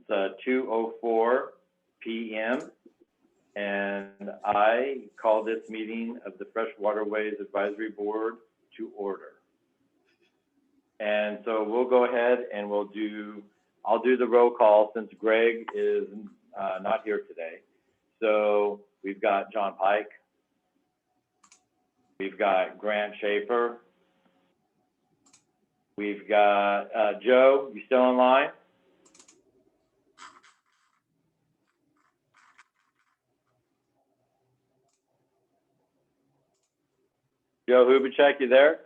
It's 2:04 p.m. and I call this meeting of the Fresh Waterways Advisory Board to order. And so we'll go ahead and I'll do the roll call since Greg is not here today. So we've got John Pike. We've got Grant Schaefer. We've got Joe, you still in line? Joe Hubachek, you there?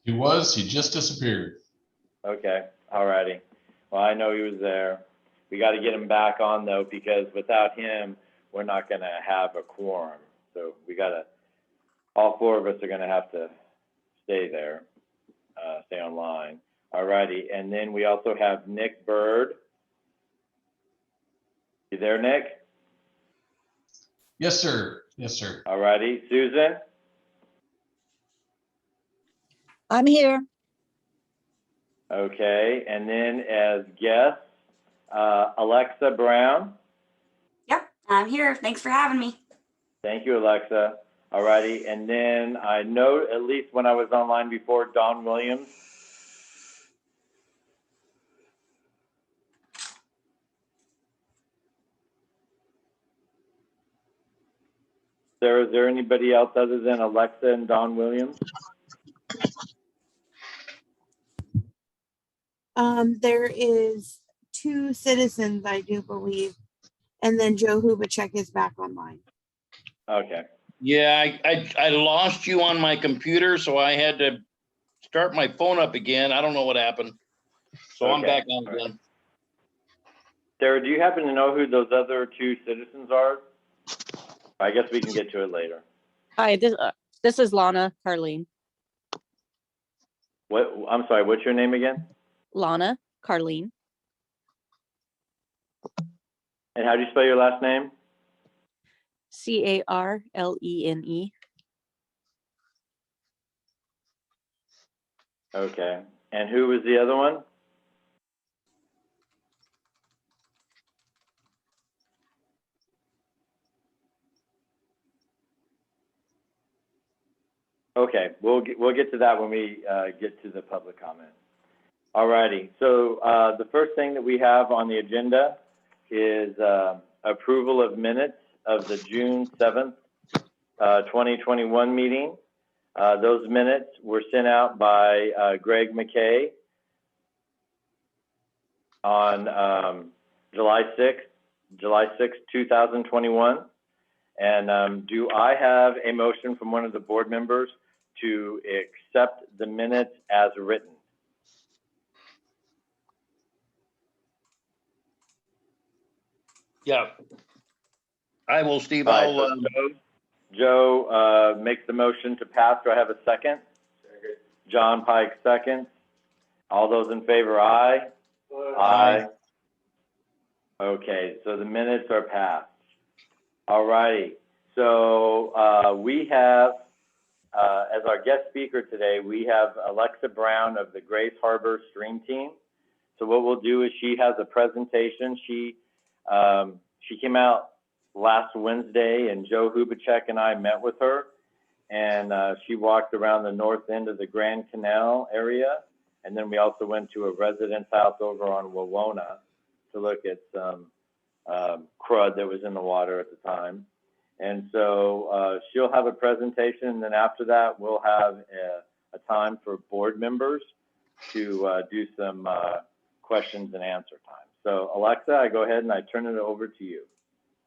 He just disappeared. Okay, all righty. Well, I know he was there. We got to get him back on though, because without him, we're not going to have a quorum. So we got to, all four of us are going to have to stay there, stay online. All righty, and then we also have Nick Bird. You there, Nick? Yes, sir. Yes, sir. All righty, Susan? I'm here. Okay, and then as guests, Alexa Brown. Yep, I'm here. Thanks for having me. Thank you, Alexa. All righty, and then I know at least when I was online before, Don Williams. Sarah, is there anybody else other than Alexa and Don Williams? There is 2 citizens, I do believe, and then Joe Hubachek is back online. Okay. Yeah, I lost you on my computer, so I had to start my phone up again. I don't know what happened. So I'm back on again. Sarah, do you happen to know who those other 2 citizens are? I guess we can get to it later. Hi, this is Lana Carlene. What? I'm sorry, what's your name again? Lana Carlene. And how do you spell your last name? Carlene. Okay. And who was the other one? Okay, we'll get to that when we get to the public comment. All righty. So the first thing that we have on the agenda is approval of minutes of the June 7th, 2021 meeting. Those minutes were sent out by Greg McKay on July 6th, 2021. And do I have a motion from one of the board members to accept the minutes as written? Yeah. I will, Steve. All right, so Joe makes the motion to pass. Do I have a second? Second. John Pike seconds. All those in favor, aye? Aye. Okay, so the minutes are passed. All righty. So we have, as our guest speaker today, we have Alexa Brown of the Grace Harbor Stream Team. So what we'll do is she has a presentation. She came out last Wednesday, and Joe Hubachek and I met with her, and she walked around the north end of the Grand Canal area, and then we also went to a residence house over on Wawona to look at some crud that was in the water at the time. And so she'll have a presentation, and then after that, we'll have a time for board members to do some questions and answer time. So Alexa, I go ahead and I turn it over to you.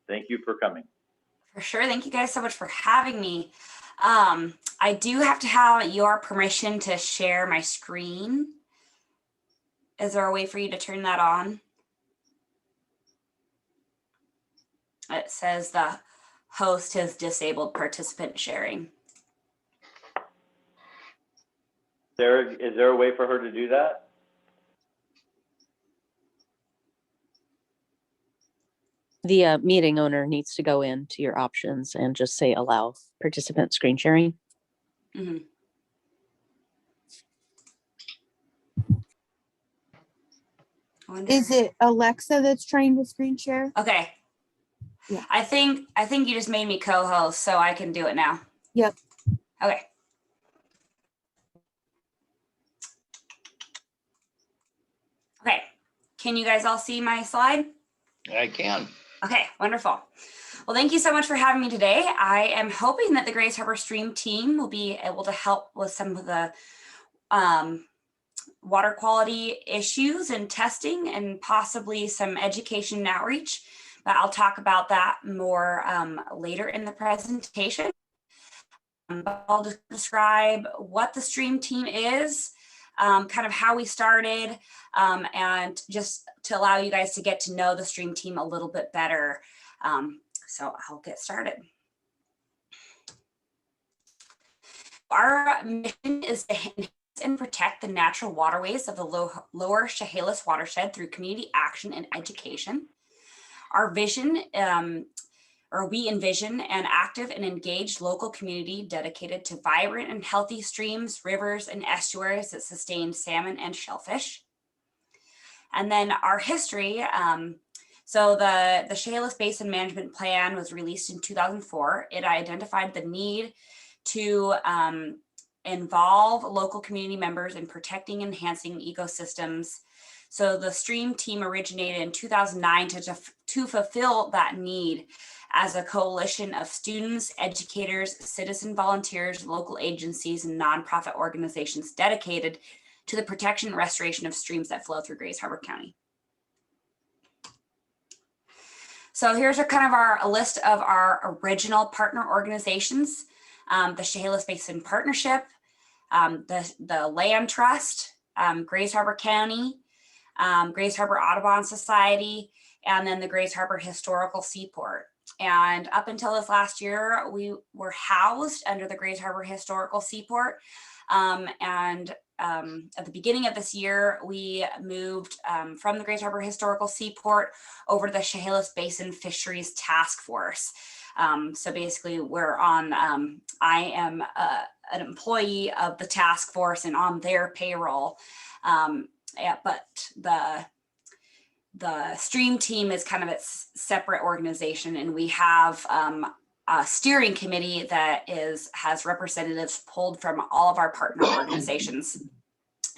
Thank you for coming. For sure. Thank you guys so much for having me. I do have to have your permission to share my screen. Is there a way for you to turn that on? It says the host has disabled participant sharing. Is there a way for her to do that? The meeting owner needs to go into your options and just say allow participant screen sharing. Mhm. I wonder- Is it Alexa that's trying to screen share? Okay. Yeah. I think you just made me co-host, so I can do it now. Yep. Okay. Okay. Can you guys all see my slide? I can. Okay, wonderful. Well, thank you so much for having me today. I am hoping that the Grays Harbor Stream team will be able to help with some of the water quality issues and testing and possibly some education and outreach. But I'll talk about that more later in the presentation. But I'll just describe what the Stream team is, kind of how we started, and just to allow you guys to get to know the Stream team a little bit better. So I'll get started. Our mission is to enhance and protect the natural waterways of the lower Chehalis watershed through community action and education. Our vision, we envision an active and engaged local community dedicated to vibrant and healthy streams, rivers, and estuaries that sustain salmon and shellfish. And then our history, so the Chehalis Basin Management Plan was released in 2004. It identified the need to involve local community members in protecting and enhancing ecosystems. So the Stream team originated in 2009 to fulfill that need as a coalition of students, educators, citizen volunteers, local agencies, and nonprofit organizations dedicated to the protection and restoration of streams that flow through Grays Harbor County. So here's a list of our original partner organizations: the Chehalis Basin Partnership, the Land Trust, Grays Harbor County, Grays Harbor Audubon Society, and then the Grays Harbor Historical Seaport. And up until this last year, we were housed under the Grays Harbor Historical Seaport. At the beginning of this year, we moved from the Grays Harbor Historical Seaport over to the Chehalis Basin Fisheries Task Force. So basically we're on, I am an employee of the task force and on their payroll. But the Stream team is kind of its separate organization, and we have a steering committee that has representatives pulled from all of our partner organizations.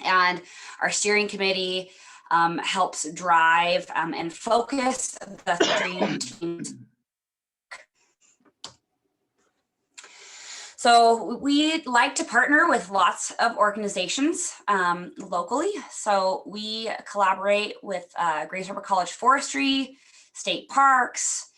And our steering committee helps drive and focus the Stream team's. So we like to partner with lots of organizations locally. So we collaborate with Grays Harbor College Forestry, state parks,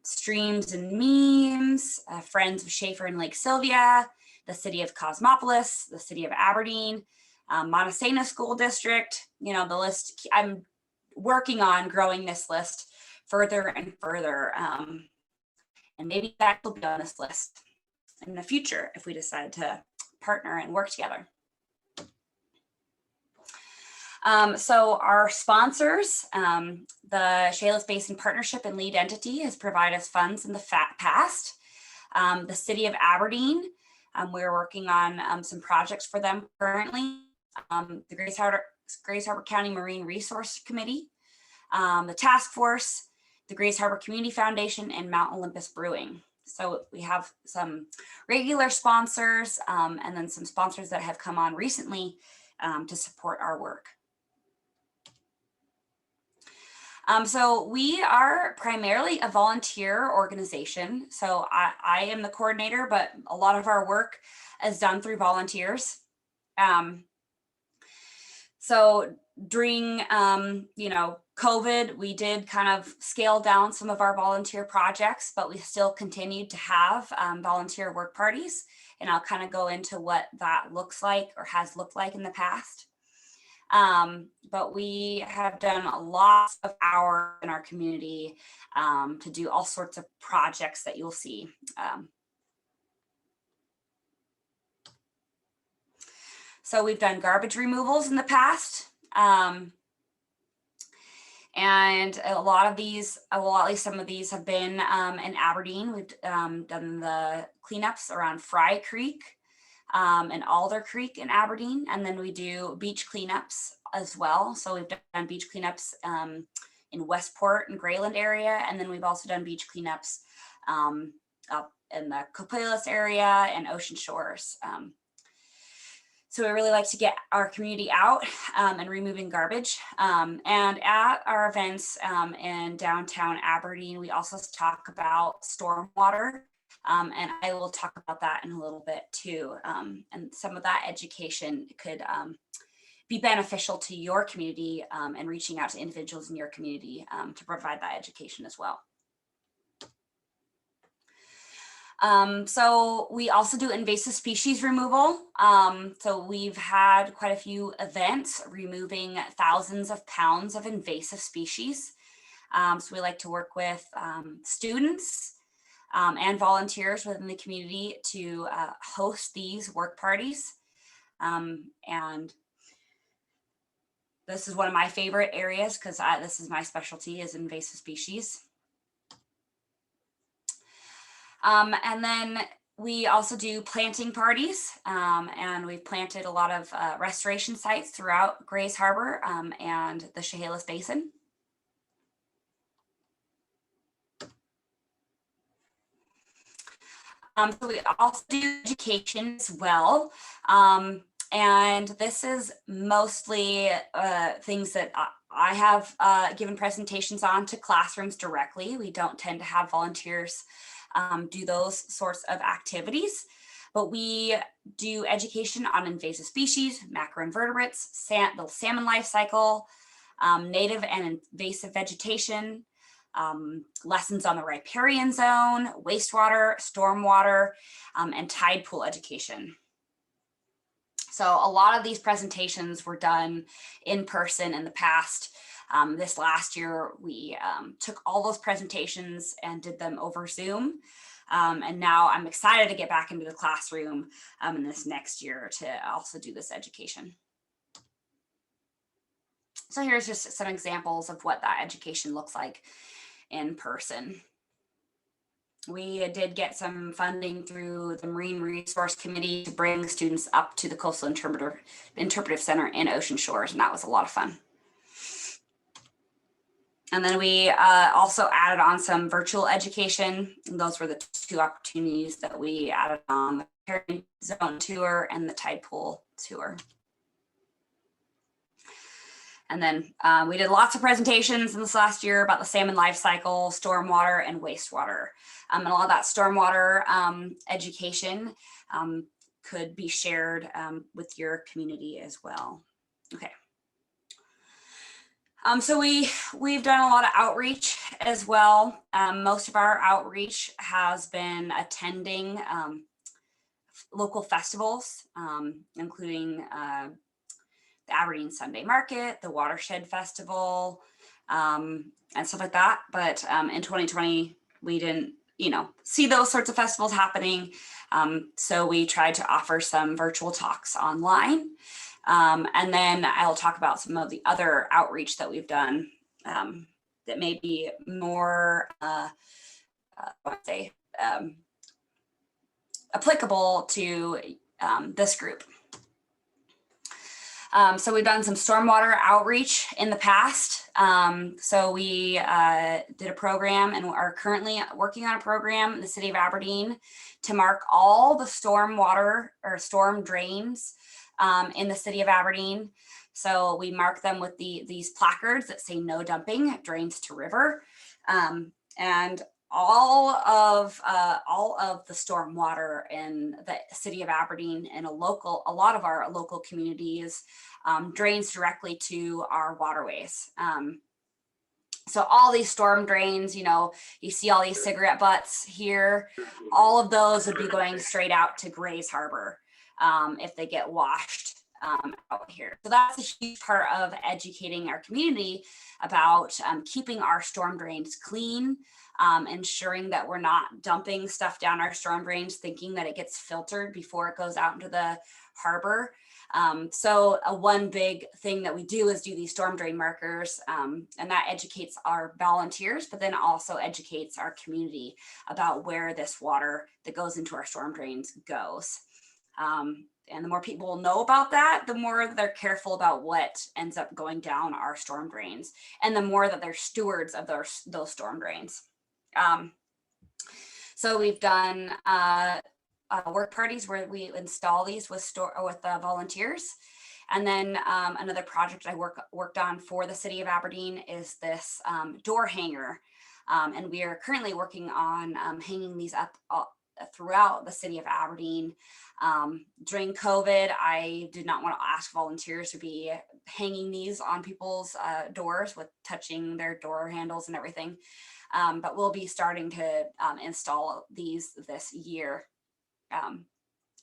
Streams and Memes, Friends of Schaefer and Lake Sylvia, the city of Cosmopolis, the city of Aberdeen, Montesano School District. You know, the list, I'm working on growing this list further and further. And maybe that will be on this list in the future if we decide to partner and work together. So our sponsors, the Chehalis Basin Partnership and lead entity has provided us funds in the past. The city of Aberdeen, we're working on some projects for them currently. The Grays Harbor County Marine Resource Committee, the task force, the Grays Harbor Community Foundation, and Mount Olympus Brewing. So we have some regular sponsors and then some sponsors that have come on recently to support our work. So we are primarily a volunteer organization. So I am the coordinator, but a lot of our work is done through volunteers. So during, COVID, we did kind of scale down some of our volunteer projects, but we still continued to have volunteer work parties. And I'll kind of go into what that looks like or has looked like in the past. But we have done a lot of hours in our community to do all sorts of projects that you'll see. So we've done garbage removals in the past. And a lot of these, well, at least some of these have been in Aberdeen. We've done the cleanups around Fry Creek and Alder Creek in Aberdeen. And then we do beach cleanups as well. So we've done beach cleanups in Westport and Grayland area. And then we've also done beach cleanups up in the Copalis area and Ocean Shores. So we really like to get our community out and removing garbage. And at our events in downtown Aberdeen, we also talk about stormwater. And I will talk about that in a little bit too. And some of that education could be beneficial to your community and reaching out to individuals in your community to provide that education as well. So we also do invasive species removal. So we've had quite a few events removing thousands of pounds of invasive species. So we like to work with students and volunteers within the community to host these work parties. And this is one of my favorite areas because this is my specialty, is invasive species. And then we also do planting parties, and we've planted a lot of restoration sites throughout Grays Harbor and the Chehalis Basin. So we also do education as well. And this is mostly things that I have given presentations on to classrooms directly. We don't tend to have volunteers do those sorts of activities, but we do education on invasive species, macroinvertebrates, the salmon life cycle, native and invasive vegetation, lessons on the riparian zone, wastewater, stormwater, and tide pool education. So a lot of these presentations were done in person in the past. This last year, we took all those presentations and did them over Zoom. And now I'm excited to get back into the classroom in this next year to also do this education. So here's just some examples of what that education looks like in person. We did get some funding through the Marine Resource Committee to bring students up to the Coastal Interpretive Center in Ocean Shores, and that was a lot of fun. And then we also added on some virtual education. And those were the two opportunities that we added on: the riparian zone tour and the tide pool tour. And then we did lots of presentations in this last year about the salmon life cycle, stormwater, and wastewater. And a lot of that stormwater education could be shared with your community as well. Okay. So we've done a lot of outreach as well. Most of our outreach has been attending local festivals, including the Aberdeen Sunday Market, the Watershed Festival, and stuff like that. But in 2020, we didn't, see those sorts of festivals happening. So we tried to offer some virtual talks online. And then I'll talk about some of the other outreach that we've done that may be more, applicable to this group. So we've done some stormwater outreach in the past. So we did a program and are currently working on a program in the city of Aberdeen to mark all the stormwater or storm drains in the city of Aberdeen. So we mark them with these placards that say "No dumping, drains to river," and all of the storm water in the city of Aberdeen and a lot of our local communities drains directly to our waterways. So all these storm drains, you see all these cigarette butts here, all of those would be going straight out to Grays Harbor if they get washed out here. So that's a huge part of educating our community about keeping our storm drains clean, ensuring that we're not dumping stuff down our storm drains, thinking that it gets filtered before it goes out into the harbor. So one big thing that we do is do these storm drain markers, and that educates our volunteers, but then also educates our community about where this water that goes into our storm drains goes. And the more people know about that, the more they're careful about what ends up going down our storm drains, and the more that they're stewards of those storm drains. So we've done work parties where we install these with volunteers. And then another project I worked on for the city of Aberdeen is this door hanger. And we are currently working on hanging these up throughout the city of Aberdeen. During COVID, I did not want to ask volunteers to be hanging these on people's doors with touching their door handles and everything. But we'll be starting to install these this year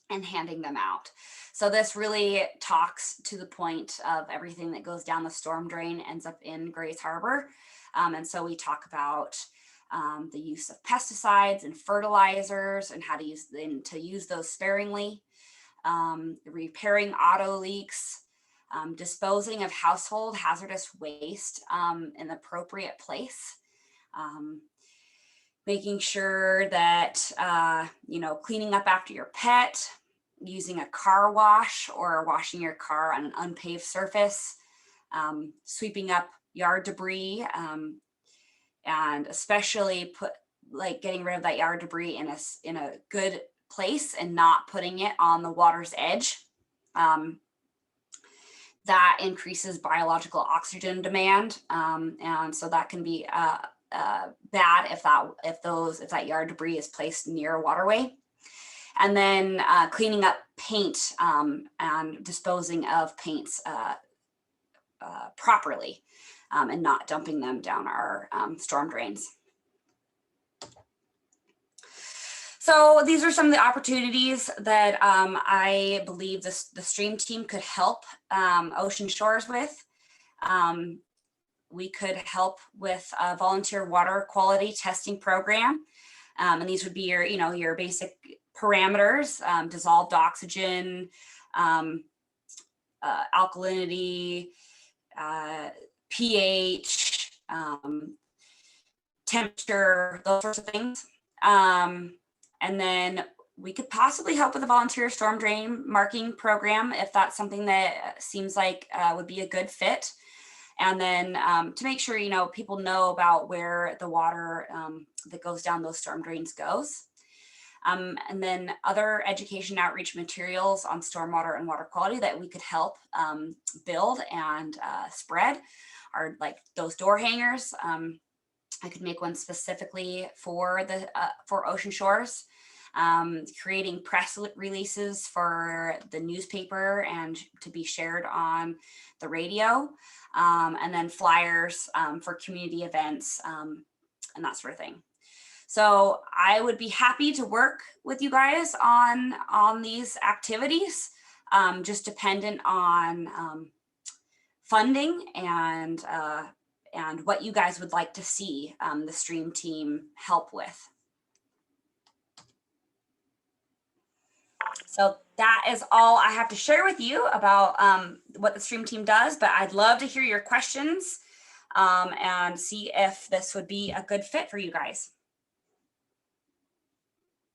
and handing them out. So this really talks to the point of everything that goes down the storm drain ends up in Grays Harbor. And so we talk about the use of pesticides and fertilizers and how to use those sparingly, repairing auto leaks, disposing of household hazardous waste in the appropriate place, making sure that, cleaning up after your pet, using a car wash or washing your car on an unpaved surface, sweeping up yard debris, and especially getting rid of that yard debris in a good place and not putting it on the water's edge. That increases biological oxygen demand, and so that can be bad if that yard debris is placed near a waterway. And then cleaning up paint and disposing of paints properly, and not dumping them down our storm drains. So these are some of the opportunities that I believe the stream team could help Ocean Shores with. We could help with a volunteer water quality testing program. And these would be your basic parameters: dissolved oxygen, alkalinity, pH, temperature, those sorts of things. And then we could possibly help with a volunteer storm drain marking program if that's something that seems like would be a good fit. And then to make sure, people know about where the water that goes down those storm drains goes. And then other education outreach materials on stormwater and water quality that we could help build and spread are like those door hangers. I could make one specifically for Ocean Shores. Creating press releases for the newspaper and to be shared on the radio, and then flyers for community events and that sort of thing. So I would be happy to work with you guys on these activities, just dependent on funding and what you guys would like to see the stream team help with. So that is all I have to share with you about what the stream team does, but I'd love to hear your questions and see if this would be a good fit for you guys.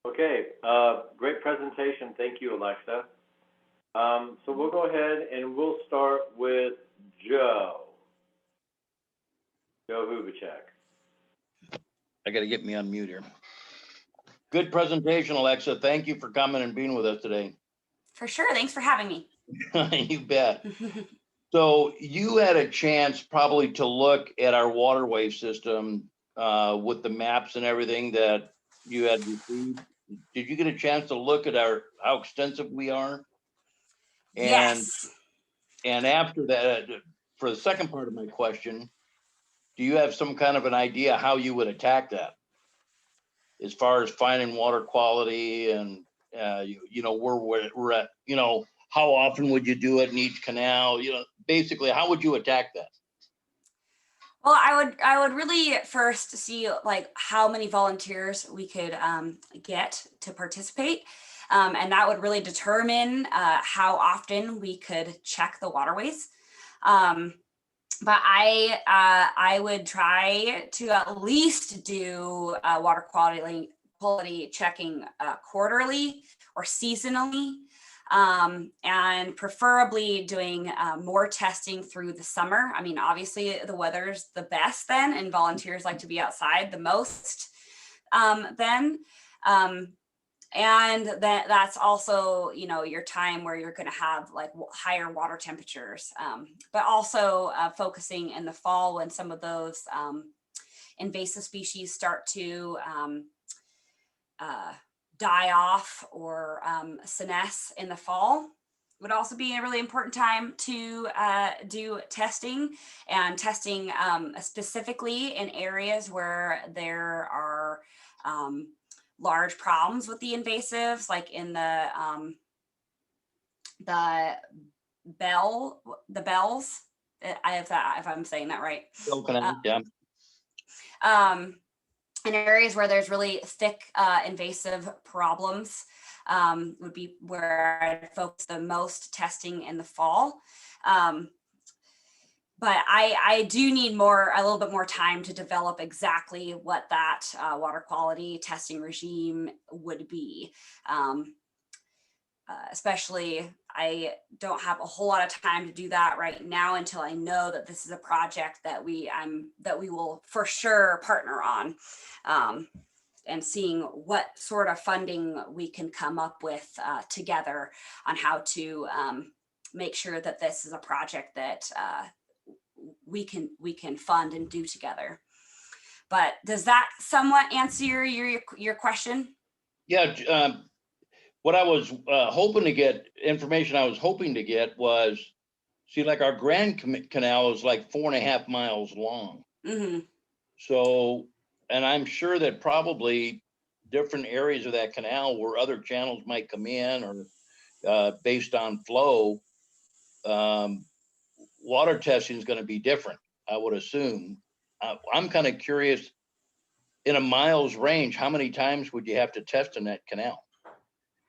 Okay, great presentation. Thank you, Alexa. So we'll go ahead and we'll start with Joe Hubachek. I got to get me on mute here. Good presentation, Alexa. Thank you for coming and being with us today. For sure. Thanks for having me. You bet. So you had a chance probably to look at our waterway system with the maps and everything that you had received. Did you get a chance to look at how extensive we are? And, yes. And after that, for the second part of my question, do you have some kind of an idea how you would attack that? As far as finding water quality and, where we're at, how often would you do it in each canal? Basically, how would you attack that? Well, I would really first see like how many volunteers we could get to participate. And that would really determine how often we could check the waterways. But I would try to at least do water quality checking quarterly or seasonally, and preferably doing more testing through the summer. I mean, obviously the weather's the best then, and volunteers like to be outside the most then. And that's also, you know, your time where you're going to have like higher water temperatures, but also focusing in the fall when some of those invasive species start to die off or senesce in the fall. Would also be a really important time to do testing, and testing specifically in areas where there are large problems with the invasives, like in the bells. If I'm saying that right. Yeah. In areas where there's really thick invasive problems, would be where I'd focus the most testing in the fall. But I do need a little bit more time to develop exactly what that water quality testing regime would be. Especially, I don't have a whole lot of time to do that right now until I know that this is a project that we will for sure partner on, and seeing what sort of funding we can come up with together on how to make sure that this is a project that we can fund and do together. But does that somewhat answer your question? Yeah. What I was hoping to get, information I was hoping to get was, see, like our Grand Canal is like 4.5 miles long. Mm-hmm. So, and I'm sure that probably different areas of that canal where other channels might come in, or based on flow, water testing is going to be different, I would assume. I'm kind of curious, in a mile's range, how many times would you have to test in that canal?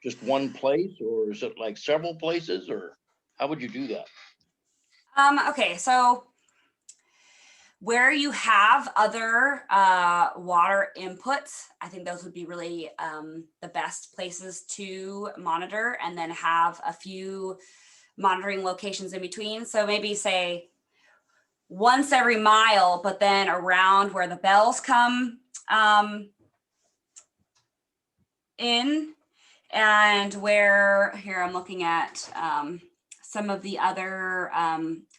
Just one place, or is it like several places, or how would you do that? Okay, so where you have other water inputs, I think those would be really the best places to monitor, and then have a few monitoring locations in between. So maybe say once every mile, but then around where the bells come in, and where, here I'm looking at some of the other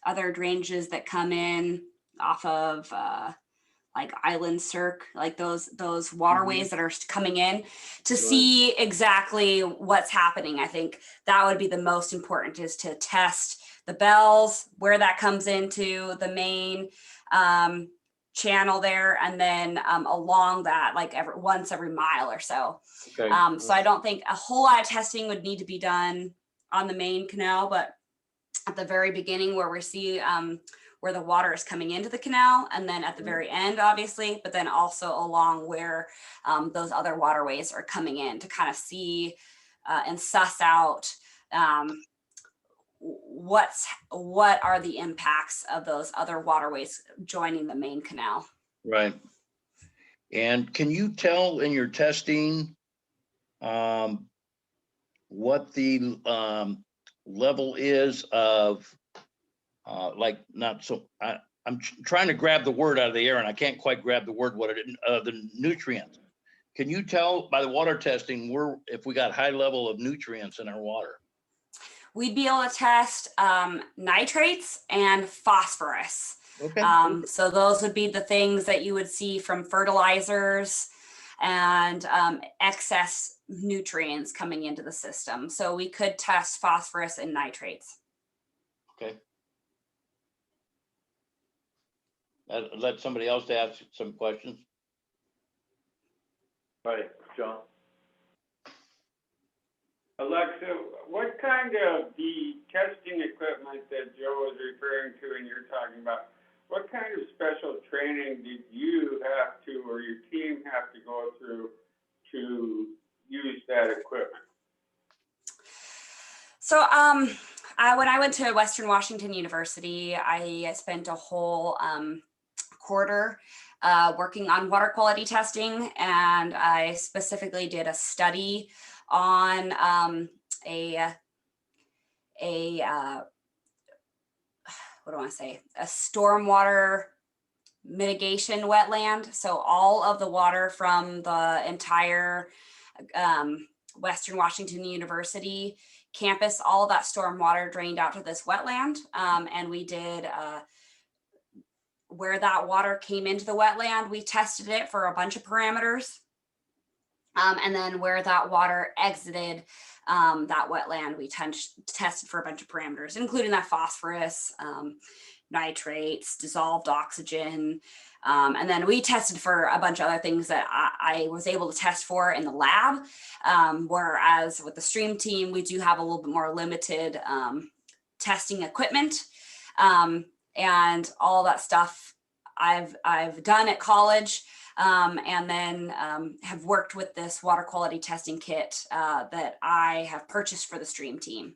drainages that come in off of like Island Cirque, like those waterways that are coming in, to see exactly what's happening. I think that would be the most important, is to test the bells, where that comes into the main channel there, and then along that, like once every mile or so. Okay. So I don't think a whole lot of testing would need to be done on the main canal, but at the very beginning where we see where the water is coming into the canal, and then at the very end, obviously, but then also along where those other waterways are coming in, to kind of see and suss out what are the impacts of those other waterways joining the main canal. Right. And can you tell in your testing what the level is of like, not so, I'm trying to grab the word out of the air and I can't quite grab the word, what it is, the nutrients. Can you tell by the water testing if we got high level of nutrients in our water? We'd be able to test nitrates and phosphorus. Okay. So those would be the things that you would see from fertilizers and excess nutrients coming into the system. So we could test phosphorus and nitrates. Okay. Let somebody else ask some questions. Right, John? Alexa, what kind of the testing equipment that Joe was referring to and you're talking about, what kind of special training did you have to, or your team have to go through to use that equipment? So when I went to Western Washington University, I spent a whole quarter working on water quality testing, and I specifically did a study on a what do I want to say, a stormwater mitigation wetland. So all of the water from the entire Western Washington University campus, all of that storm water drained out to this wetland. And we did where that water came into the wetland, we tested it for a bunch of parameters. And then where that water exited that wetland, we tested for a bunch of parameters, including that phosphorus, nitrates, dissolved oxygen. And then we tested for a bunch of other things that I was able to test for in the lab. Whereas with the stream team, we do have a little bit more limited testing equipment. And all that stuff I've done at college. And then have worked with this water quality testing kit that I have purchased for the stream team.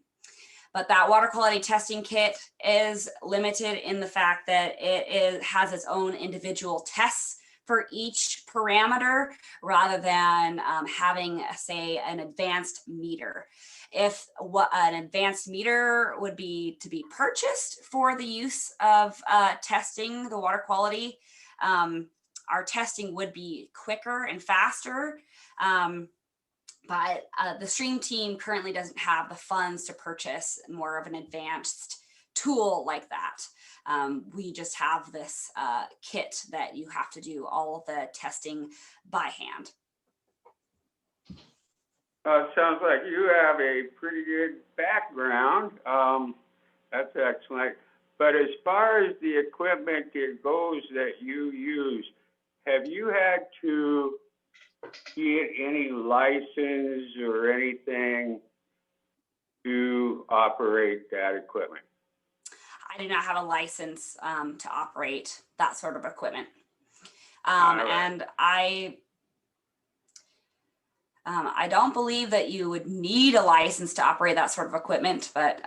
But that water quality testing kit is limited in the fact that it has its own individual tests for each parameter rather than having, say, an advanced meter. If what an advanced meter would be to be purchased for the use of testing the water quality, our testing would be quicker and faster. But the stream team currently doesn't have the funds to purchase more of an advanced tool like that. We just have this kit that you have to do all of the testing by hand. Sounds like you have a pretty good background. That's excellent. But as far as the equipment it goes that you use, have you had to get any license or anything to operate that equipment? I do not have a license to operate that sort of equipment. Right. And I don't believe that you would need a license to operate that sort of equipment, but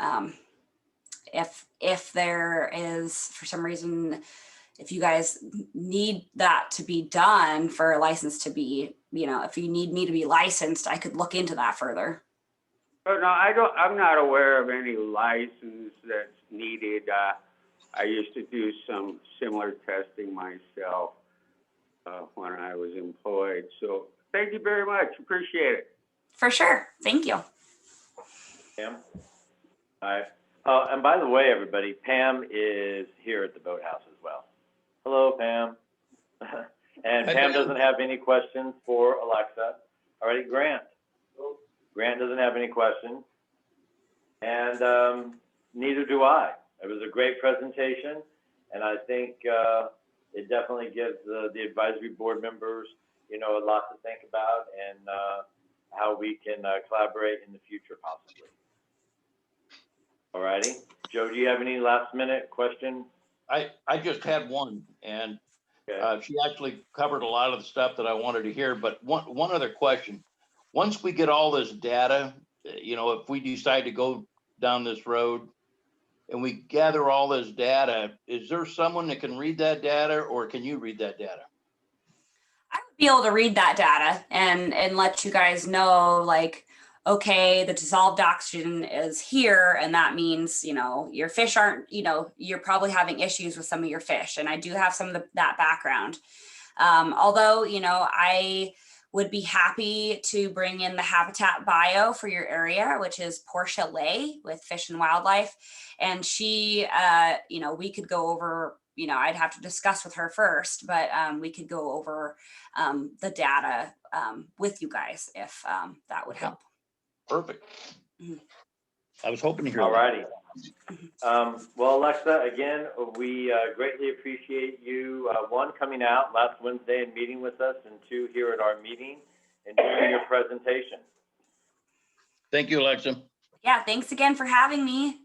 if there is, for some reason, if you guys need that to be done for a license to be, if you need me to be licensed, I could look into that further. But no, I'm not aware of any license that's needed. I used to do some similar testing myself when I was employed. So thank you very much. Appreciate it. For sure. Thank you. Pam? Hi. And by the way, everybody, Pam is here at the boathouse as well. Hello, Pam. And Hi, Pam Pam. doesn't have any questions for Alexa. All right, Grant. Grant doesn't have any questions. And neither do I. It was a great presentation. And I think it definitely gives the advisory board members, a lot to think about and how we can collaborate in the future possibly. All righty. Joe, do you have any last minute question? I just had one, and Okay. she actually covered a lot of the stuff that I wanted to hear, but one other question. Once we get all this data, if we decide to go down this road and we gather all this data, is there someone that can read that data, or can you read that data? I would be able to read that data and let you guys know, like, okay, the dissolved oxygen is here, and that means, your fish aren't, you're probably having issues with some of your fish. And I do have some of that background. Although, I would be happy to bring in the habitat bio for your area, which is Portia Lay with Fish and Wildlife. And she, we could go over, I'd have to discuss with her first, but we could go over the data with you guys if that would help. Perfect. Mhm. I was hoping to hear All that. righty. Well, Alexa, again, we greatly appreciate you, one, coming out last Wednesday and meeting with us, and two, here at our meeting and doing your presentation. Thank you, Alexa. Yeah, thanks again for having me.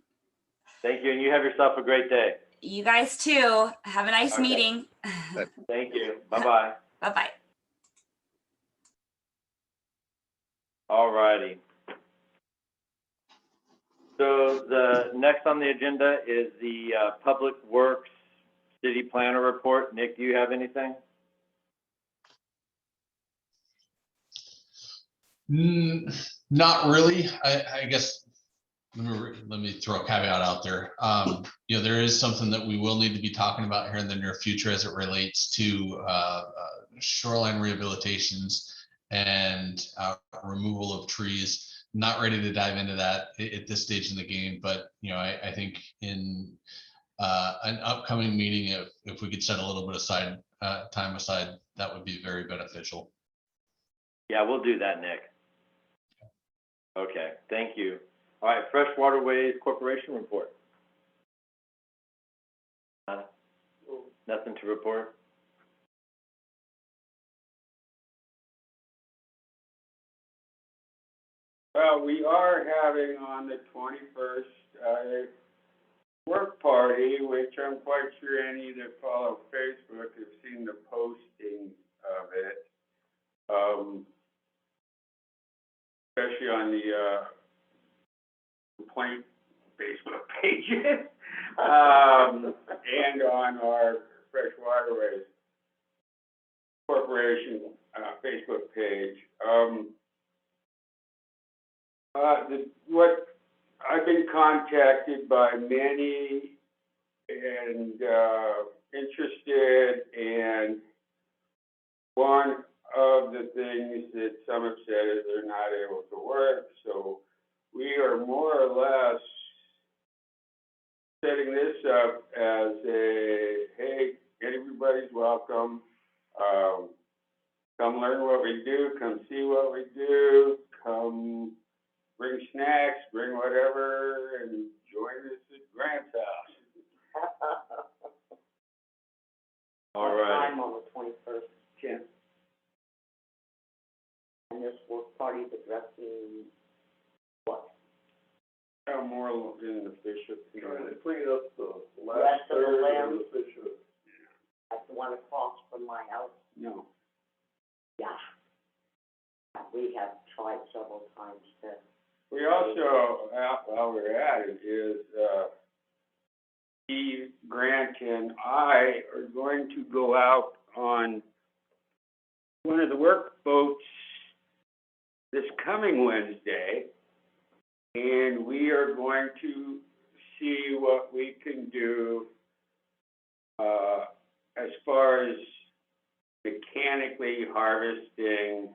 Thank you, and you have yourself a great day. You guys too. Have a nice Okay. meeting. Thank you. Bye-bye. Bye-bye. All righty. So the next on the agenda is the Public Works City Planner Report. Nick, do you have anything? Not really. I guess let me throw a caveat out there. You know, there is something that we will need to be talking about here in the near future as it relates to shoreline rehabilitations and removal of trees. Not ready to dive into that at this stage in the game, but you know, I think in an upcoming meeting, if we could set a little bit of time aside, that would be very beneficial. Yeah, we'll do that, Nick. Okay, thank you. All right, Fresh Waterways Corporation report. Nothing to report? Well, we are having on the 21st a work party, which I'm quite sure any that follow Facebook have seen the posting of it. Especially on the complaint Facebook pages and on our Fresh Waterways Corporation Facebook page. What I've been contacted by many and interested, and one of the things that some have said is they're not able to work. So we are more or less setting this up as a, hey, everybody's welcome. Come learn what we do, come see what we do, come bring snacks, bring whatever, and join us at Grant's house. All right. Time on the 21st, Jim. and this work party is addressing what? More in the Bishop. Trying to clean up the Rest last of the third land? of the Bishop. That's the one across from my house? No. Yeah. We have tried several times to, We also, while we're at it, is Steve, Grant, and I are going to go out on one of the work boats this coming Wednesday, and we are going to see what we can do as far as mechanically harvesting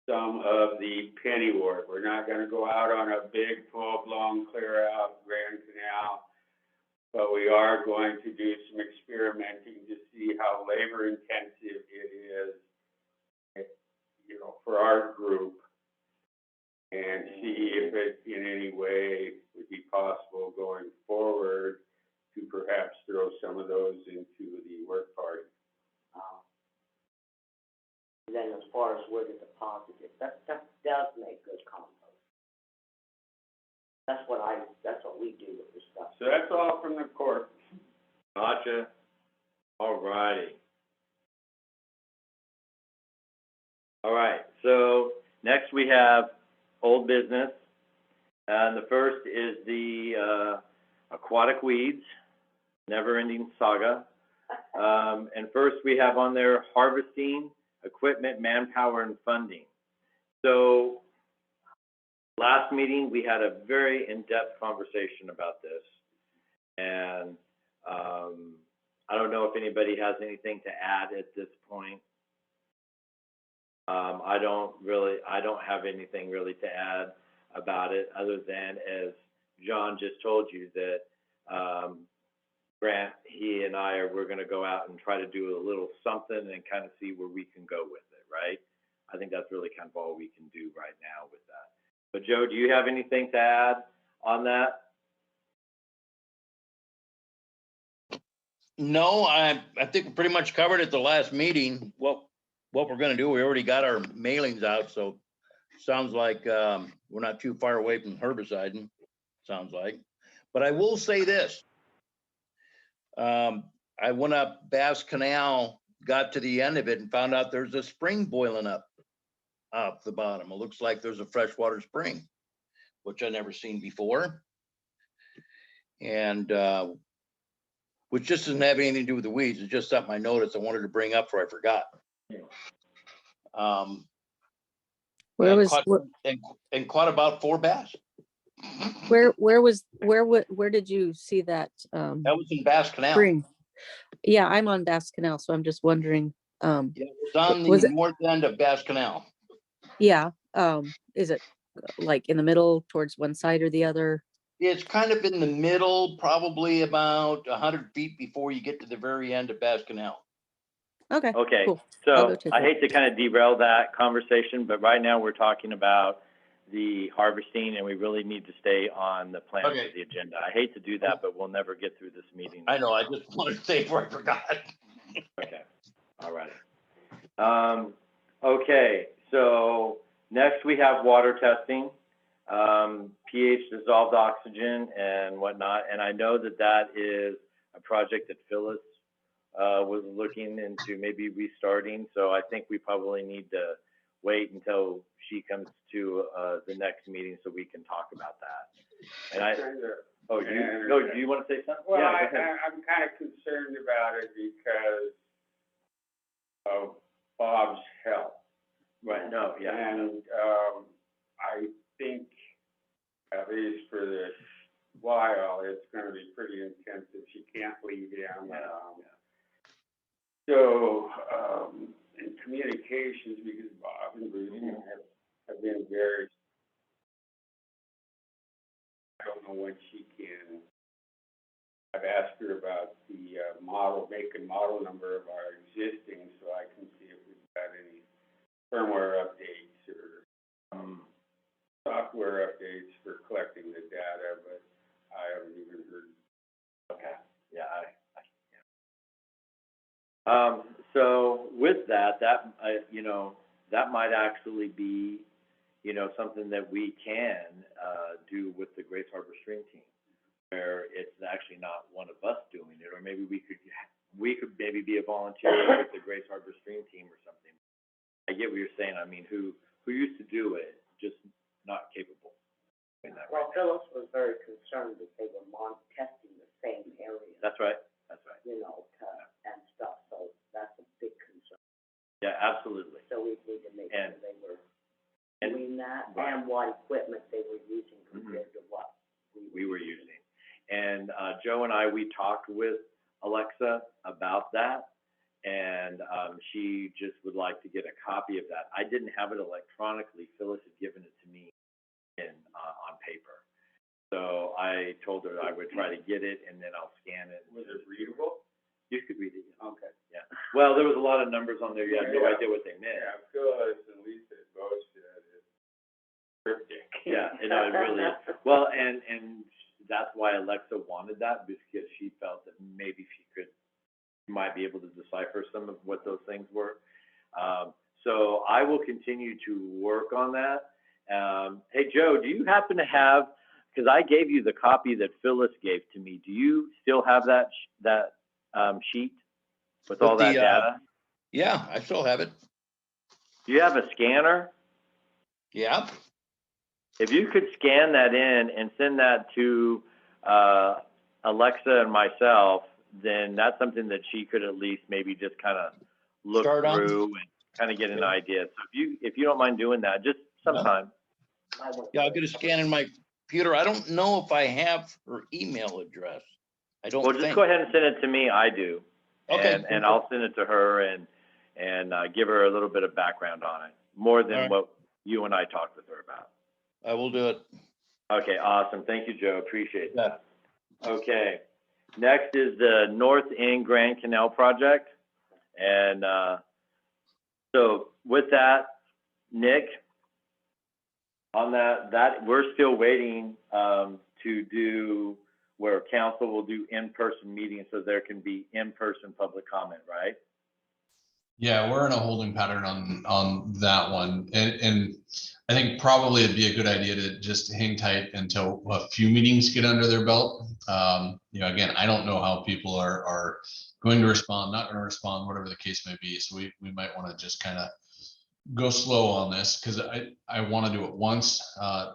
some of the pennywort. We're not gonna go out on a big full-blown clear out Grand Canal, but we are going to do some experimenting to see how labor intensive it is, you know, for our group, and see if it in any way would be possible going forward to perhaps throw some of those into the work party. then as far as where to deposit it, that does make good compost. That's what we do with this stuff. So that's all from the court. Gotcha. All righty. All right, so next we have old business. And the first is the aquatic weeds, never-ending saga. And first we have on there harvesting, equipment, manpower, and funding. So last meeting, we had a very in-depth conversation about this. And I don't know if anybody has anything to add at this point. I don't have anything really to add about it, other than, as John just told you, that Grant, he and we're gonna go out and try to do a little something and kind of see where we can go with it, right? I think that's really kind of all we can do right now with that. But Joe, do you have anything to add on that? No, I think we pretty much covered at the last meeting, what we're gonna do. We already got our mailings out, so sounds like we're not too far away from herbiciding, sounds like. But I will say this. I went up Bass Canal, got to the end of it and found out there's a spring boiling up off the bottom. It looks like there's a freshwater spring. which I never seen before. And which just doesn't have anything to do with the weeds. It's just something I noticed I wanted to bring up before I forgot. Where and was, caught, and caught about 4 bass. where did you see that? That was in Bass Canal. Spring? Yeah, I'm on Bass Canal, so I'm just wondering. Yeah, it was on the Was it- north end of Bass Canal. Yeah, is it like in the middle towards one side or the other? It's kind of in the middle, probably about 100 feet before you get to the very end of Bass Canal. Okay. Okay, Cool. I'll go so check I it. hate to kind of derail that conversation, but right now we're talking about the harvesting and we really need to stay on the plan Okay. for the agenda. I hate to do that, but we'll never get through this meeting. I know, I just wanted to say before I forgot. Okay, all right. Okay, so next we have water testing, pH dissolved oxygen and whatnot. And I know that that is a project that Phyllis was looking into maybe restarting. So I think we probably need to wait until she comes to the next meeting so we can talk about that. And do you want to say something? Well, Yeah, go ahead. I'm kind of concerned about it because of Bob's health. Right, no, yeah. And I think, at least for this while, it's going to be pretty intensive. She can't leave him. So, in communications, because Bob and Bruce have been very, I don't know when she can. I've asked her about the model, make and model number of our existing, so I can see if we've got any firmware updates or software updates for collecting the data, but I haven't even heard. Okay, yeah, so with that, that might actually be, something that we can do with the Grace Harbor Stream Team, where it's actually not one of us doing it, or maybe we could maybe be a volunteer with the Grace Harbor Stream Team or something. I get what you're saying. I mean, who used to do it, just not capable. Well, Phyllis was very concerned that they were testing the same area. That's right. And stuff, so that's a big concern. Yeah, absolutely. So we need to make sure they were doing that and what equipment they were using compared to what we were using. And Joe and we talked with Alexa about that, and she just would like to get a copy of that. I didn't have it electronically. Phyllis had given it to me on paper. So I told her I would try to get it, and then I'll scan it. Was it readable? You could read it. Yeah. Okay. Yeah. Well, there was a lot of numbers on there. You had no idea what they meant. Yeah, Phyllis and Lisa both said it's cryptic. Yeah, it really is. Well, and that's why Alexa wanted that, because she felt that maybe she might be able to decipher some of what those things were. So I will continue to work on that. Hey, Joe, do you happen to have, because I gave you the copy that Phyllis gave to me, do you still have that sheet with all that data? Yeah, I still have it. Do you have a scanner? Yeah. If you could scan that in and send that to Alexa and myself, then that's something that she could at least maybe just kind of look through and kind of get an idea. So if you don't mind doing that, just sometime. Yeah, I'll get a scan in my computer. I don't know if I have her email address. I don't. Well, just go ahead and send it to me. I do. Okay. And I'll send it to her and give her a little bit of background on it, more than what you and I talked with her about. I will do it. Okay, awesome. Thank you, Joe. Appreciate that. Okay. Next is the North End Grand Canal project. And so with that, Nick, on that we're still waiting to do where council will do in-person meetings so there can be in-person public comment, right? Yeah, we're in a holding pattern on that one. And I think probably it'd be a good idea to just hang tight until a few meetings get under their belt. Again, I don't know how people are going to respond, not going to respond, whatever the case may be. So we might want to just kind of go slow on this, because I want to do it once,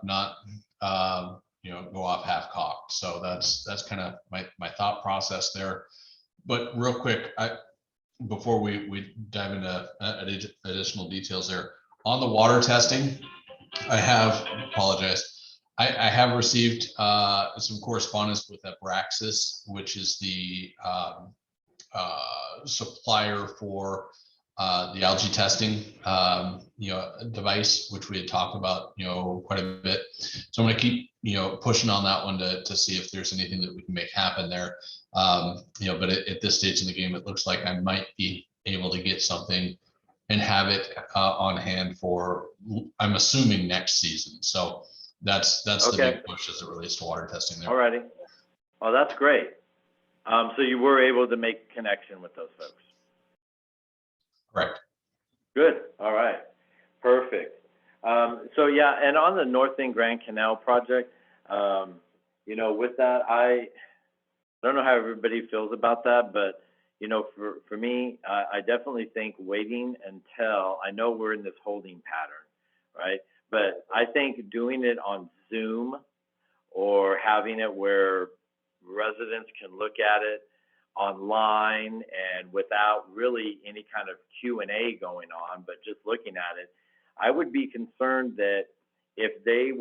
not go off half cocked. So that's kind of my thought process there. But real quick, before we dive into additional details there, on the water testing, I have received some correspondence with Abraxas, which is the supplier for the algae testing, device, which we had talked about, quite a bit. So I'm going to keep, pushing on that one to see if there's anything that we can make happen there. But at this stage in the game, it looks like I might be able to get something and have it on hand for, I'm assuming, next season. So that's the big push as it relates to water testing there. All righty. Well, that's great. So you were able to make connection with those folks. Correct. Good. All right. Perfect. So yeah, and on the North End Grand Canal project, with that, I don't know how everybody feels about that, but for me, I definitely think waiting until, I know we're in this holding pattern, right? But I think doing it on Zoom or having it where residents can look at it online and without really any kind of Q&A going on, but just looking at it, I would be concerned that if the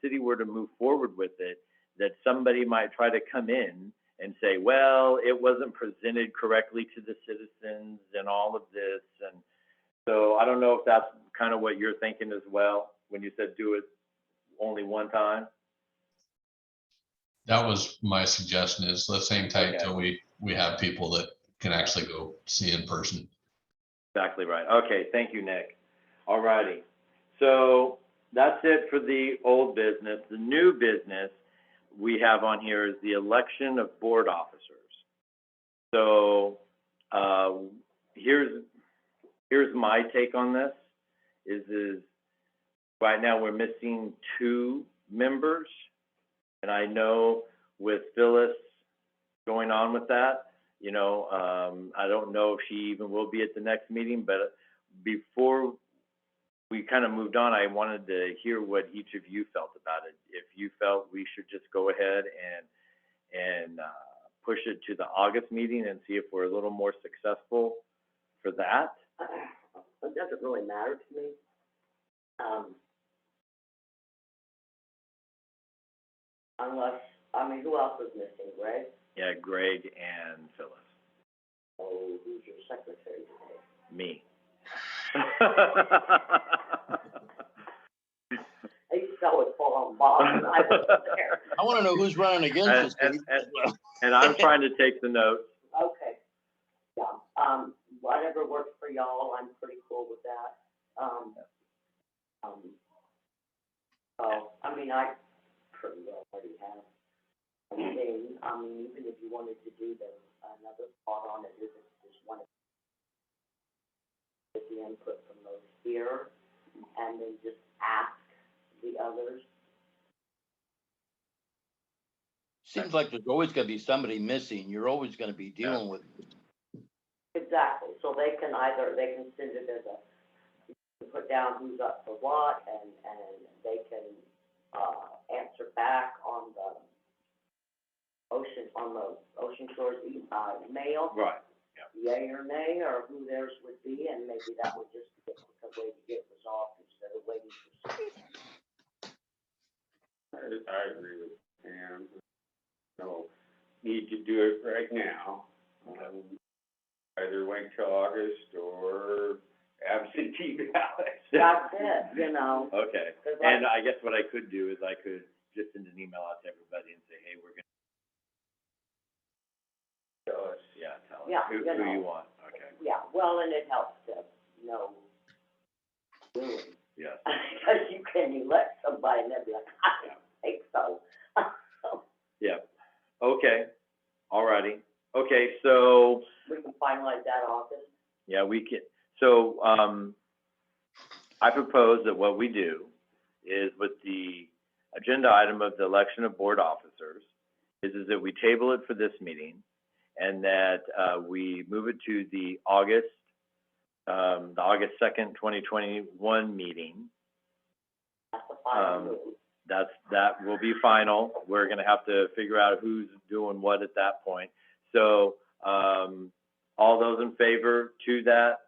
city were to move forward with it, that somebody might try to come in and say, well, it wasn't presented correctly to the citizens and all of this. And so I don't know if that's kind of what you're thinking as well, when you said do it only one time. That was my suggestion, is let's hang tight till we have people that can actually go see in person. Exactly right. Okay, thank you, Nick. All righty. So that's it for the old business. The new business we have on here is the election of board officers. So here's my take on this, is right now we're missing 2 members. And I know with Phyllis going on with that, I don't know if she even will be at the next meeting, but before we kind of moved on, I wanted to hear what each of you felt about it. If you felt we should just go ahead and push it to the August meeting and see if we're a little more successful for that. It doesn't really matter to me. Unless, who else is missing, Greg? Yeah, Greg and Phyllis. Oh, who's your secretary today? Me. I used to always fall on Bob and I wasn't there. I want to know who's running against us. And I'm trying to take the notes. Okay. Yeah, whatever works for y'all, I'm pretty cool with that. I pretty well already have a thing. Even if you wanted to do another thought on it, is it just one of the input from those here, and then just ask the others. Seems like there's always going to be somebody missing. You're always going to be dealing with it. Exactly. So they can send it as put down who's up for what, and they can answer back on the Ocean Shores mail. Right. Yay or nay, or who theirs would be, and maybe that would just be a way to get resolved instead of waiting for. I agree with Pam. No need to do it right now. Either wait till August or absentee ballots. That's it, Okay. And I guess what I could do is I could just send an email out to everybody and say, hey, we're going to tell us who you want. Okay. Yeah, well, and it helps to know doing. Yes. Because you can elect somebody and they'll be like, I don't think so. Yeah. Okay. All righty. Okay, so. We can finalize that August. Yeah, we can. So I propose that what we do is, with the agenda item of the election of board officers, is that we table it for this meeting, and that we move it to the August 2nd, 2021 meeting. That's a that will be final. We're gonna have to figure out who's doing what at that point. So, all those in favor to that,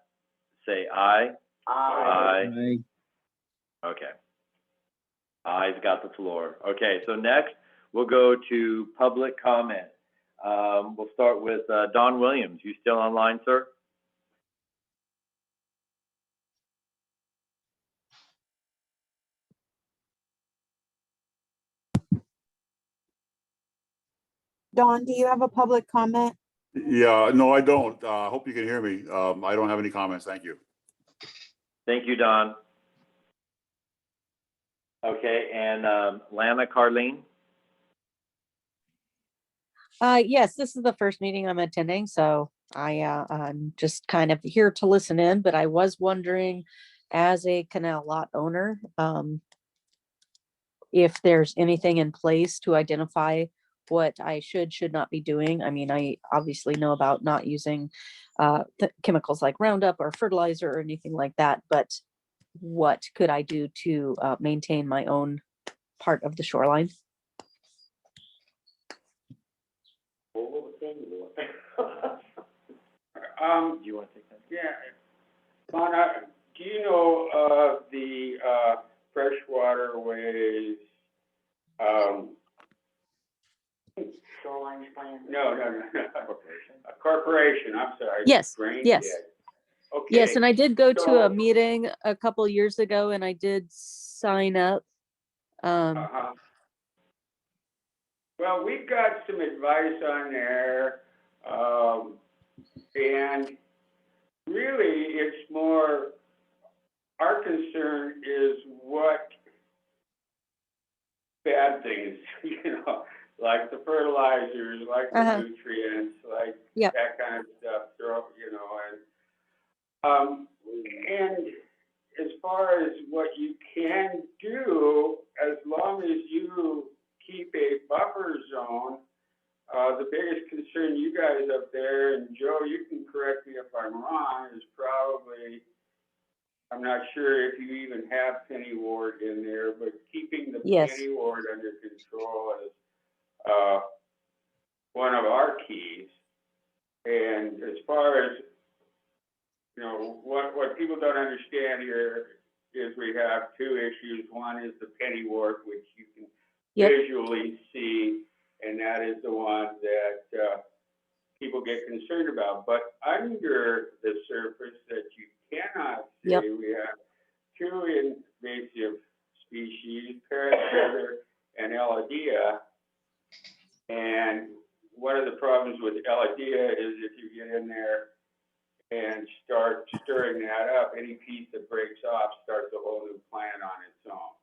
say aye. Aye. Okay. Ayes got the floor. Okay, so next we'll go to public comment. We'll start with Don Williams. You still online, sir? Dawn, do you have a public comment? Yeah, no, I don't. Hope you can hear me. I don't have any comments. Thank you. Thank you, Don. Okay, and Lana Carlene? Yes, this is the first meeting I'm attending, so I'm just kind of here to listen in, but I was wondering, as a canal lot owner, if there's anything in place to identify what I should not be doing. I mean, I obviously know about not using chemicals like Roundup or fertilizer or anything like that, but what could I do to maintain my own part of the shoreline? Do you want to take that? Yeah, Lana, do you know of the freshwater ways? Shoreline plan? No. A corporation, I'm sorry. Yes, Brain yes. dead. Okay. Yes, and I did go to So- a meeting a couple years ago and I did sign up. Well, we've got some advice on there, and really it's more, our concern is what bad things, like the fertilizers, like the nutrients, like Yep. that kind of stuff, and as far as what you can do, as long as you keep a buffer zone, the biggest concern you guys up there, and Joe, you can correct me if I'm wrong, is probably, I'm not sure if you even have pennywort in there, but keeping the pennywort under control is one of our keys. And as far as, what people don't understand here is we have two issues. One is the pennywort, which you can visually see, and that is the one that people get concerned about. But under the surface that you cannot see, we have two invasive species, parrot feather and elodea. And one of the problems with elodea is if you get in there and start stirring that up, any piece that breaks off starts a whole new plant on its own.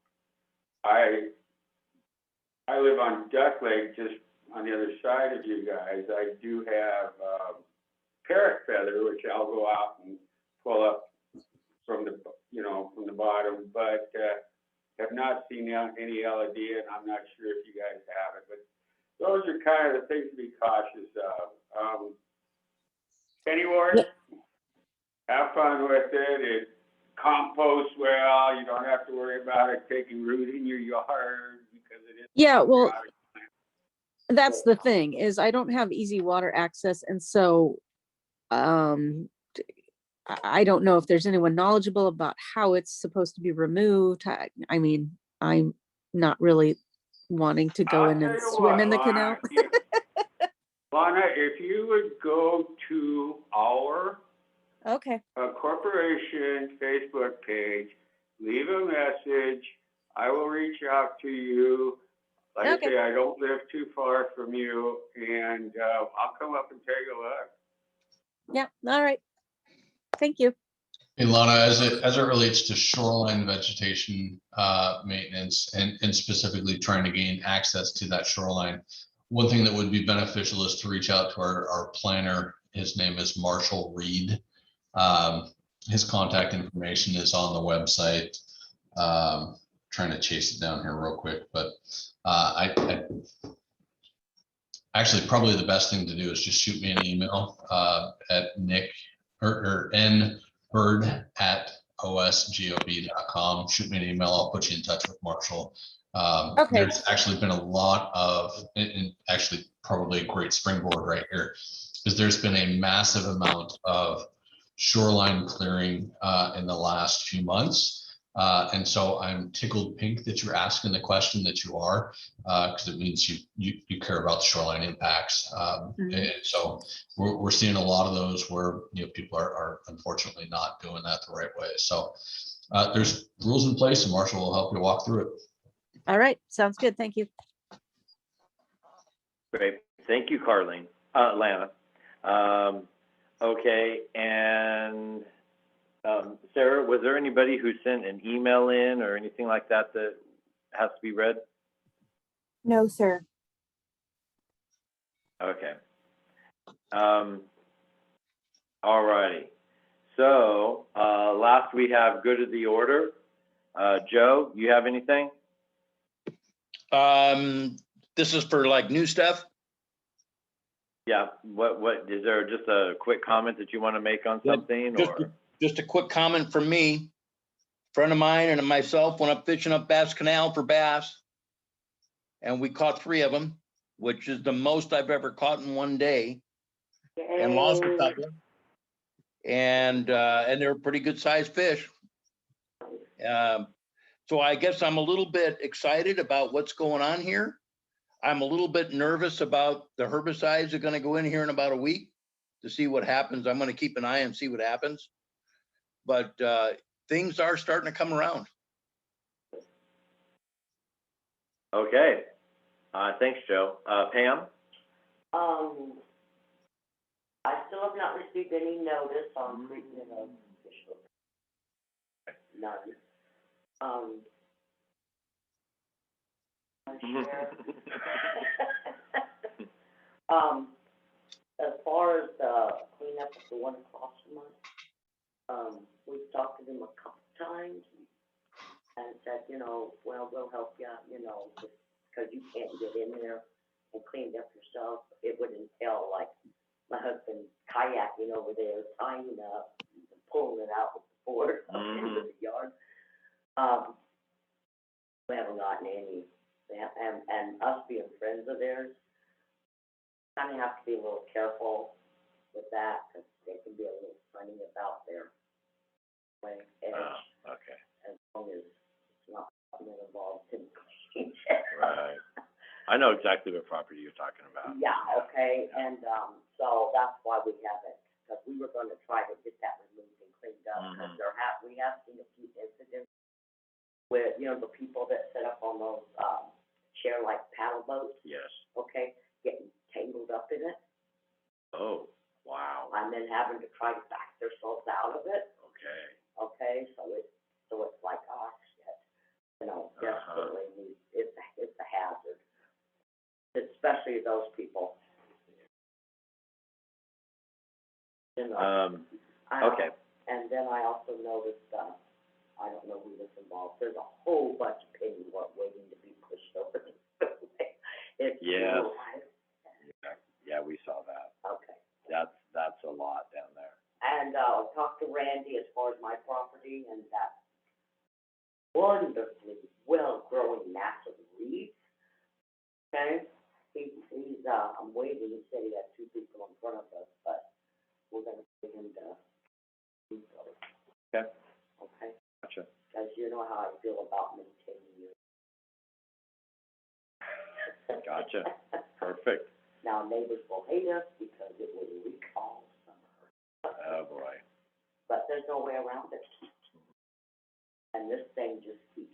I live on Duck Lake, just on the other side of you guys. I do have parrot feather, which I'll go out and pull up from the bottom, but have not seen any elodea, and I'm not sure if you guys have it. But those are kind of the things to be cautious of. Pennywort, have fun with it. It composts well. You don't have to worry about it taking root in your yard because it is. Yeah, well, that's the thing, is I don't have easy water access, and so I don't know if there's anyone knowledgeable about how it's supposed to be removed. I mean, I'm not really wanting to go in and swim in the canal. Lana, if you would go to our corporation Facebook page, leave a message. I will reach out to you. Like I say, I don't live too far from you, and I'll come up and take a look. Yeah, all right. Thank you. Hey, Lana, as it relates to shoreline vegetation maintenance and specifically trying to gain access to that shoreline, one thing that would be beneficial is to reach out to our planner. His name is Marshall Reed. His contact information is on the website. Trying to chase it down here real quick, but actually probably the best thing to do is just shoot me an email at Nick or N Bird at osgob.com. Shoot me an email. I'll put you in touch with Marshall. Okay. There's actually been a lot of, and actually probably a great springboard right here, is there's been a massive amount of shoreline clearing in the last few months. And so I'm tickled pink that you're asking the question that you are, because it means you care about the shoreline impacts. And so we're seeing a lot of those where, you know, people are unfortunately not doing that the right way. So there's rules in place, and Marshall will help you walk through it. All right, sounds good. Thank you. Great. Thank you, Lana. Okay, and Sarah, was there anybody who sent an email in or anything like that that has to be read? No, sir. Okay. All righty. So last we have good of the order. Joe, you have anything? This is for like new stuff. Yeah. What is there just a quick comment that you want to make on something? Just a quick comment from me. A friend of mine and myself went up fishing up Bass Canal for bass, and we caught 3 of them, which is the most I've ever caught in one day, and lost a couple. And they're pretty good sized fish. So I guess I'm a little bit excited about what's going on here. I'm a little bit nervous about the herbicides that are going to go in here in about a week to see what happens. I'm going to keep an eye and see what happens. But things are starting to come around. Okay. Thanks, Joe. Pam? I still have not received any notice on treatment of fish. None. As far as the cleanup of the one across from us, we've talked to them a couple times and said, you know, well, we'll help you, you know, because you can't get in there and clean it up yourself. It would entail like my husband kayaking over there, tying it up, and pulling it out with the board up into the yard. We haven't gotten any, and us being friends of theirs, kind of have to be a little careful with that because they can be a little funny about their way edge. Okay. As long as it's not involved in cleaning. Right. I know exactly what property you're talking about. Yeah, okay, and so that's why we haven't, because we were going to try to get that removed and cleaned up, because we have seen a few incidents with, you know, the people that set up on those chair-like paddle boats. Yes. Okay, getting tangled up in it. Oh, wow. And then having to try to back themselves out of it. Okay. Okay, so it's like, oh shit, you know, desperately, it's a hazard, especially those people. You know. Okay. And then I also noticed, I don't know who was involved, there's a whole bunch of penny waiting to be pushed over. It's Yes. real. Yeah, we saw that. Okay. That's a lot down there. And I'll talk to Randy as far as my property and that wonderfully well-growing massive reed. Okay? He's I'm waiting, he said he had 2 people in front of us, but we're gonna get him to do those. Okay. Okay? Gotcha. Because you know how I feel about maintaining you. Gotcha. Perfect. Now neighbors will hate us because it will leak all summer. Oh, boy. But there's no way around it. And this thing just keeps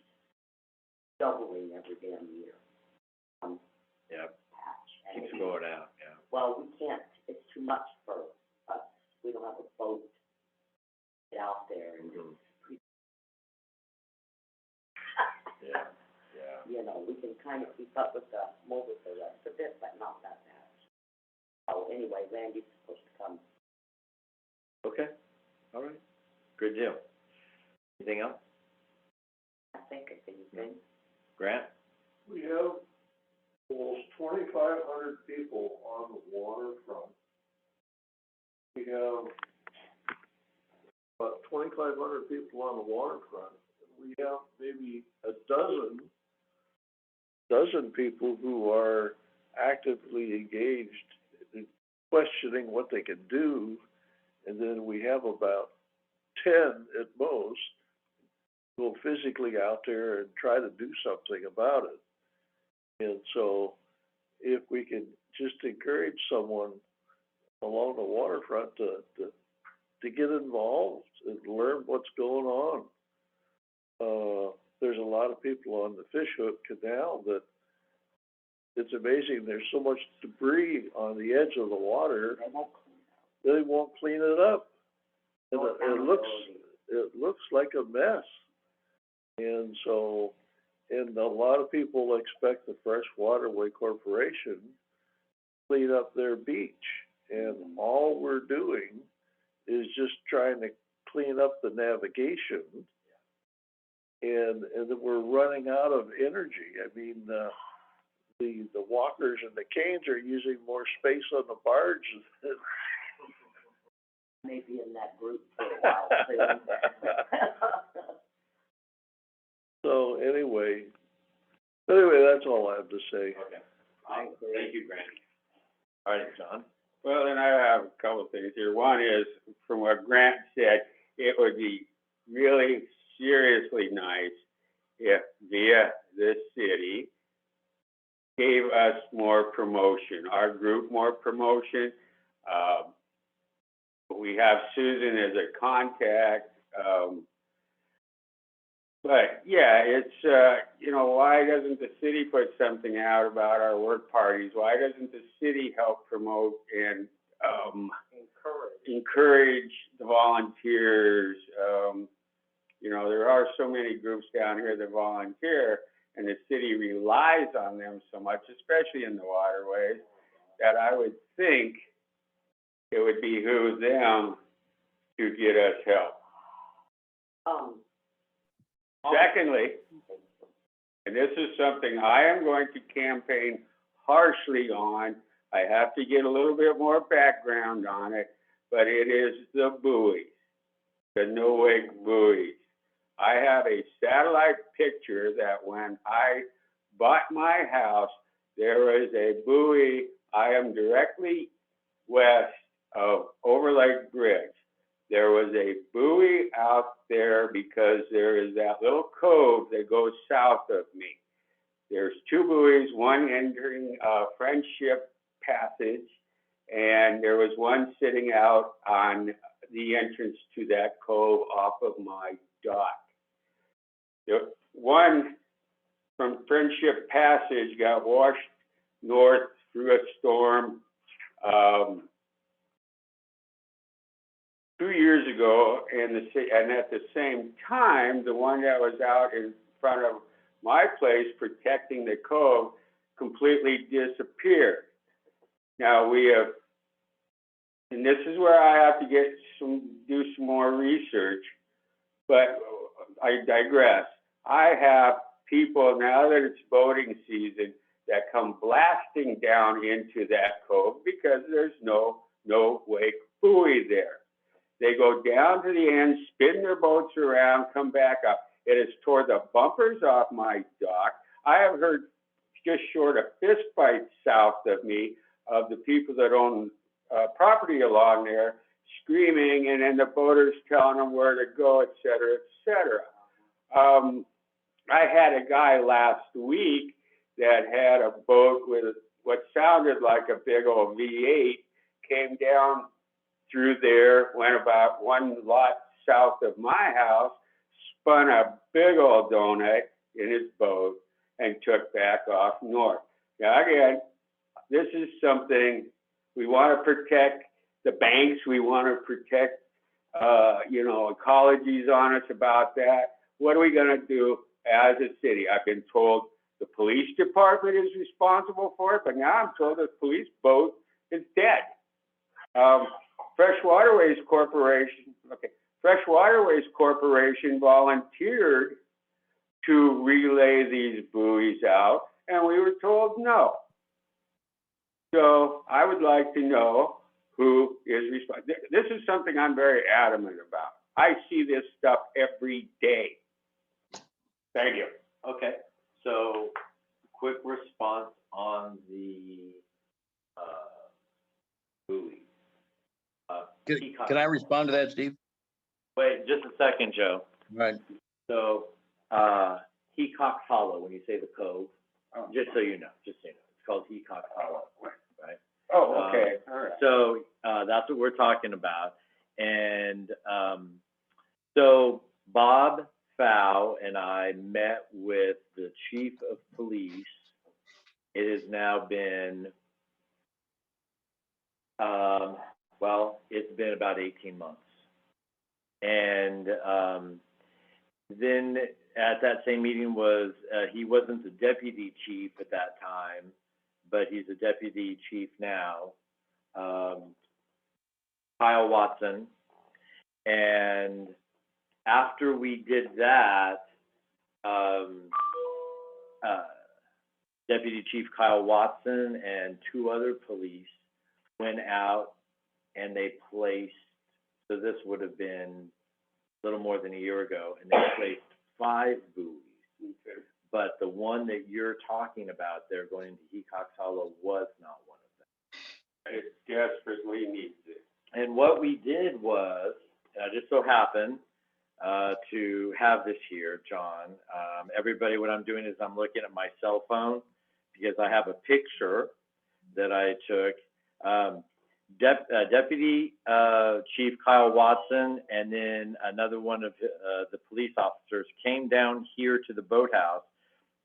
doubling every damn year. Yep. Patch. Keeps going out, yeah. Well, we can't, it's too much for us. We don't have a boat to get out there and do it. Yeah, yeah. You know, we can kind of keep up with the rest of it, but not that bad. Oh, anyway, Randy's supposed to come. Okay. All right. Good deal. Anything else? I think it's anything. Grant? We have almost 2,500 people on the waterfront. We have about 2,500 people on the waterfront. We have maybe a dozen people who are actively engaged in questioning what they can do. And then we have about 10 at most go physically out there and try to do something about it. And so if we can just encourage someone along the waterfront to get involved and learn what's going on. There's a lot of people on the Fishhook Canal that it's amazing. There's so much debris on the edge of the water. They won't clean it up. And it looks like a mess. And so, and a lot of people expect the Fresh Waterway Corporation to clean up their beach. And all we're doing is just trying to clean up the navigation. And then we're running out of energy. I mean, the walkers and the canes are using more space on the barge. Maybe in that group for a while too. So anyway, that's all I have to say. Okay. Thank you, Grant. All right, John. Well, then I have a couple of things here. One is, from what Grant said, it would be really seriously nice if via the city gave us more promotion, our group more promotion. We have Susan as a contact. But yeah, it's, why doesn't the city put something out about our work parties? Why doesn't the city help promote and encourage the volunteers? There are so many groups down here that volunteer, and the city relies on them so much, especially in the waterways, that I would think it would behoove them to get us help. Secondly, and this is something I am going to campaign harshly on, I have to get a little bit more background on it, but it is the buoys, the no-wake buoys. I have a satellite picture that when I bought my house, there was a buoy. I am directly west of Overlake Bridge. There was a buoy out there because there is that little cove that goes south of me. There's two buoys, one entering Friendship Passage, and there was one sitting out on the entrance to that cove off of my dock. The one from Friendship Passage got washed north through a storm 2 years ago, and at the same time, the one that was out in front of my place protecting the cove completely disappeared. Now we have, and this is where I have to do some more research, but I digress. I have people, now that it's boating season, that come blasting down into that cove because there's no wake buoy there. They go down to the end, spin their boats around, come back up. It has tore the bumpers off my dock. I have heard just short of fist fights south of me of the people that own property along there screaming, and then the boaters telling them where to go, et cetera, et cetera. I had a guy last week that had a boat with what sounded like a big old V8, came down through there, went about one lot south of my house, spun a big old donut in his boat, and took back off north. Now again, this is something we want to protect the banks. We want to protect, ecology's on us about that. What are we going to do as a city? I've been told the police department is responsible for it, but now I'm told the police boat is dead. Fresh Waterways Corporation volunteered to relay these buoys out, and we were told no. So I would like to know who is responsible. This is something I'm very adamant about. I see this stuff every day. Thank you. Okay, so quick response on the, buoy. Can I respond to that, Steve? Wait, just a second, Joe. Right. So, Hecox Hollow, when you say the cove, just so you know, it's called Hecox Hollow, right? Oh, okay, all right. So, that's what we're talking about. And, so Bob Fow and I met with the chief of police. It has now been, well, it's been about 18 months. And, then at that same meeting was, he wasn't the deputy chief at that time, but he's a deputy chief now, Kyle Watson. And after we did that, Deputy Chief Kyle Watson and 2 other police went out and they placed, so this would have been a little more than a year ago, and they placed 5 buoys. Okay. But the one that you're talking about there going into Hecox Hollow was not one of them. It desperately needs it. And what we did was, it just so happened to have this here, John. Everybody, what I'm doing is I'm looking at my cell phone because I have a picture that I took. Deputy Chief Kyle Watson and then another one of the police officers came down here to the boathouse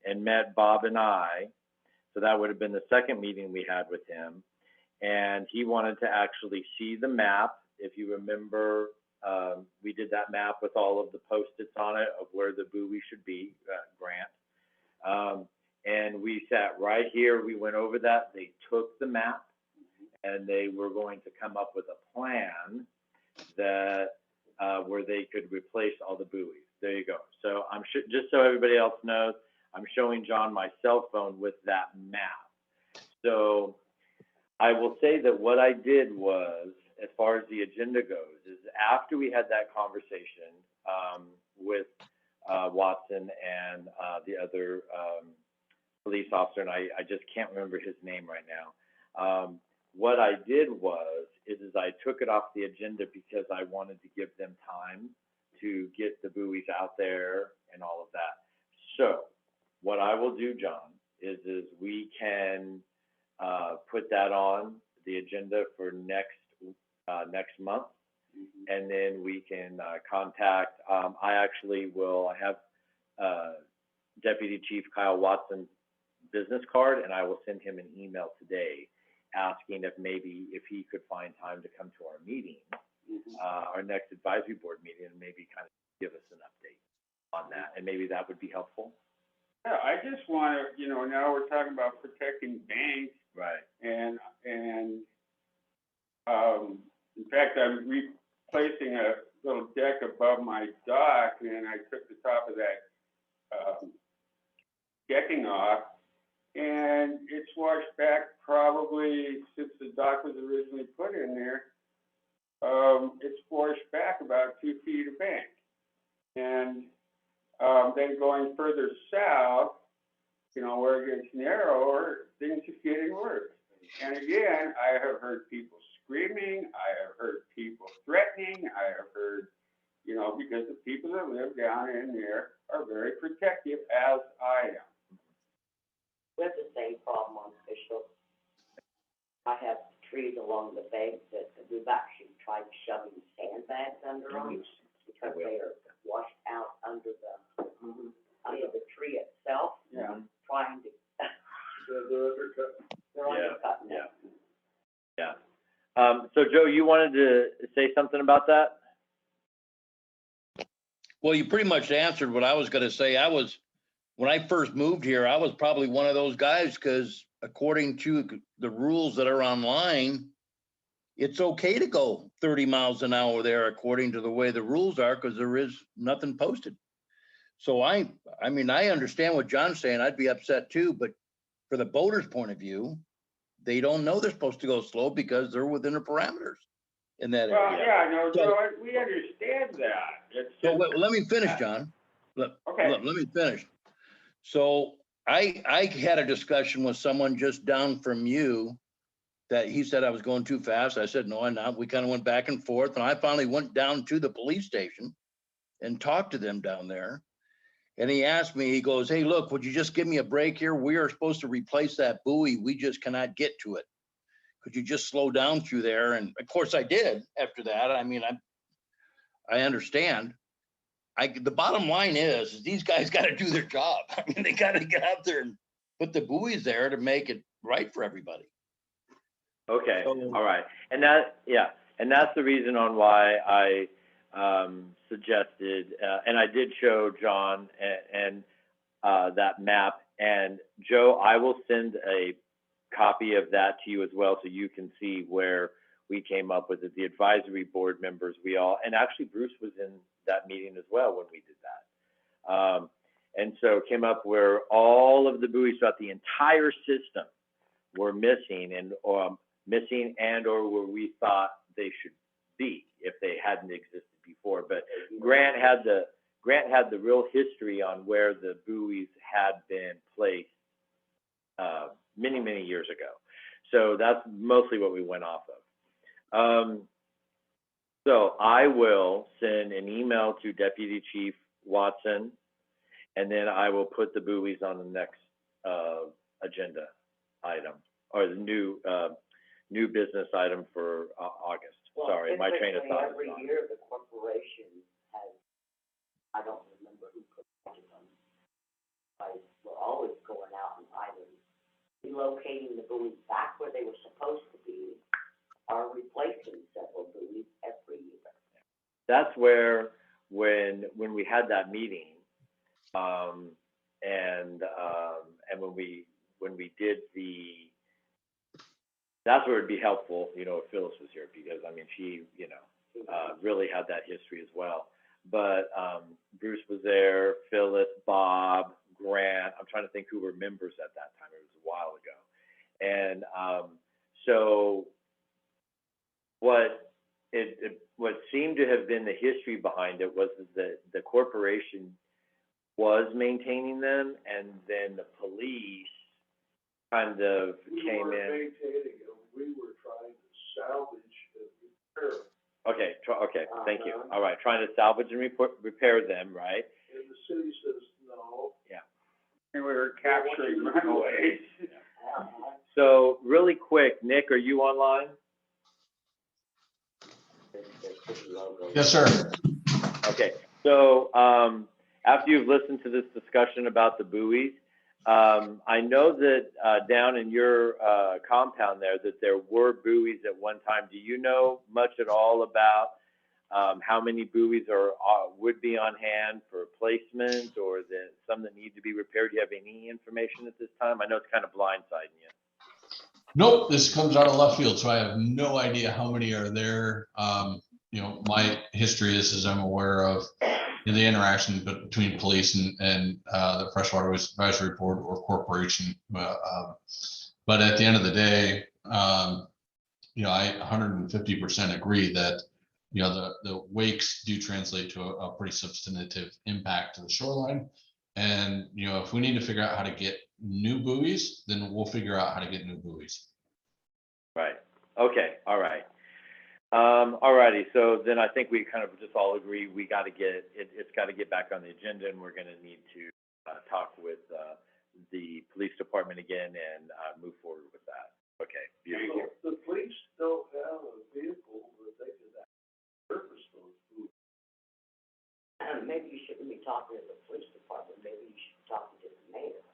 and met Bob and I. So that would have been the second meeting we had with him. And he wanted to actually see the map. If you remember, we did that map with all of the Post-its on it of where the buoy should be, Grant. And we sat right here, we went over that, they took the map, and they were going to come up with a plan that, where they could replace all the buoys. There you go. So I'm just so everybody else knows, I'm showing John my cell phone with that map. So I will say that what I did was, as far as the agenda goes, is after we had that conversation with Watson and the other police officer, and I just can't remember his name right now. What I did is I took it off the agenda because I wanted to give them time to get the buoys out there and all of that. So what I will do, John, is we can put that on the agenda for next month, and then we can contact. I have Deputy Chief Kyle Watson's business card, and I will send him an email today asking if he could find time to come to our meeting, our next advisory board meeting, and maybe kind of give us an update on that, and maybe that would be helpful. Yeah, I just want to, now we're talking about protecting banks. Right. And in fact, I'm replacing a little deck above my dock, and I took the top of that decking off, and it's washed back probably since the dock was originally put in there. It's washed back about 2 feet of bank. And then going further south, where it gets narrower, things are getting worse. And again, I have heard people screaming, I have heard people threatening, I have heard, because the people that live down in there are very protective, as I am. We have the same problem on Fishhook. I have trees along the bank that we've actually tried shoving sandbags under them because they are washed out under the tree itself. Yeah. Trying to. They're undercutting it. Yeah. So Joe, you wanted to say something about that? Well, you pretty much answered what I was going to say. When I first moved here, I was probably one of those guys because according to the rules that are online, it's okay to go 30 miles an hour there according to the way the rules are because there is nothing posted. So I understand what John's saying. I'd be upset too, but for the boater's point of view, they don't know they're supposed to go slow because they're within the parameters. in that Well, area. yeah, no, So- Joe, we understand that. It's So just, let me finish, John. Okay. Let me finish. So I had a discussion with someone just down from you that he said I was going too fast. I said, no, I'm not. We kind of went back and forth, and I finally went down to the police station and talked to them down there. And he asked me, he goes, hey, look, would you just give me a break here? We are supposed to replace that buoy. We just cannot get to it. Could you just slow down through there? And of course I did after that. I mean, I understand. The bottom line is these guys got to do their job. I mean, they got to get out there and put the buoys there to make it right for everybody. Okay, So- all right. And that's the reason on why I suggested, and I did show John and that map. And Joe, I will send a copy of that to you as well, so you can see where we came up with it. The advisory board members, and actually Bruce was in that meeting as well when we did that. And so came up where all of the buoys throughout the entire system were missing and or where we thought they should be if they hadn't existed before. But Grant had the real history on where the buoys had been placed many, many years ago. So that's mostly what we went off of. So I will send an email to Deputy Chief Watson, and then I will put the buoys on the next agenda item, or the new business item for August. Well, Sorry, my train of typically, thought is every gone. year, the corporation has, I don't remember who provided them. We're always going out and either relocating the buoys back where they were supposed to be or replacing several buoys every year. That's where, when we had that meeting, and when we did that's where it'd be helpful, if Phyllis was here, because I mean, she, really had that history as well. But Bruce was there, Phyllis, Bob, Grant. I'm trying to think who were members at that time. It was a while ago. And so what seemed to have been the history behind it was that the corporation was maintaining them, and then the police kind of came in. Maintaining them, we were trying to salvage and repair. Okay, thank you. All right, trying to salvage and repair them, right? And the city says no. Yeah. we were capturing runaways. So really quick, Nick, are you online? Yes, sir. Okay, so after you've listened to this discussion about the buoys, I know that down in your compound there were buoys at one time. Do you know much at all about how many buoys would be on hand for placement, or some that need to be repaired? Do you have any information at this time? I know it's kind of blindsiding you. Nope, this comes out of left field, so I have no idea how many are there. My history is I'm aware of the interaction between police and the Freshwater Advisory Board or corporation. But at the end of the day, I 150% agree that the wakes do translate to a pretty substantive impact to the shoreline. And if we need to figure out how to get new buoys, then we'll figure out how to get new buoys. Right. Okay. All right. All righty. So then I think we kind of just all agree it's got to get back on the agenda, and we're going to need to talk with the police department again and move forward with that. Okay. Beautiful. The police don't have a vehicle that they can surface those buoys. Maybe you shouldn't be talking to the police department, maybe you should be talking to the mayor.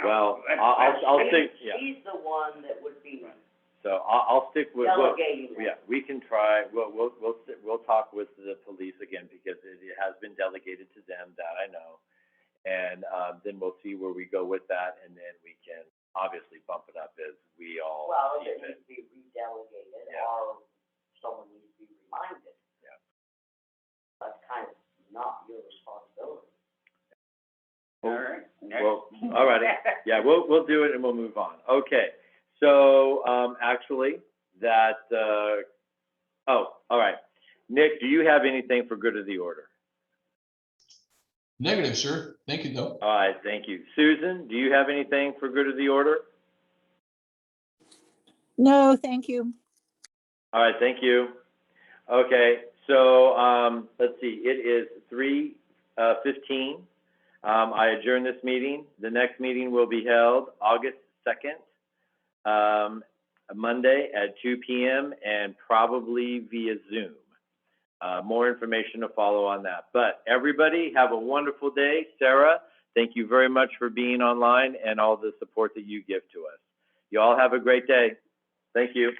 Well, I'll stick. Yeah. He's the one that would be So I'll stick with. delegating. Yeah, we can try. We'll talk with the police again, because it has been delegated to them. That I know, and then we'll see where we go with that, and then we can obviously bump it up as we all. Well, see it fit. needs to be redelegated, Yeah. or someone needs to be reminded. Yeah. That's kind of not your responsibility. All right. Well, all righty. Yeah, we'll do it and we'll move on. Okay. So actually, that, oh, all right. Nick, do you have anything for good of the order? Negative, sir. Thank you, though. All right, thank you. Susan, do you have anything for good of the order? No, thank you. All right, thank you. Okay, so let's see, it is 3:15. I adjourn this meeting. The next meeting will be held August 2nd, Monday at 2 p.m. and probably via Zoom. More information to follow on that. But everybody have a wonderful day. Sarah, thank you very much for being online and all the support that you give to us. You all have a great day. Thank you.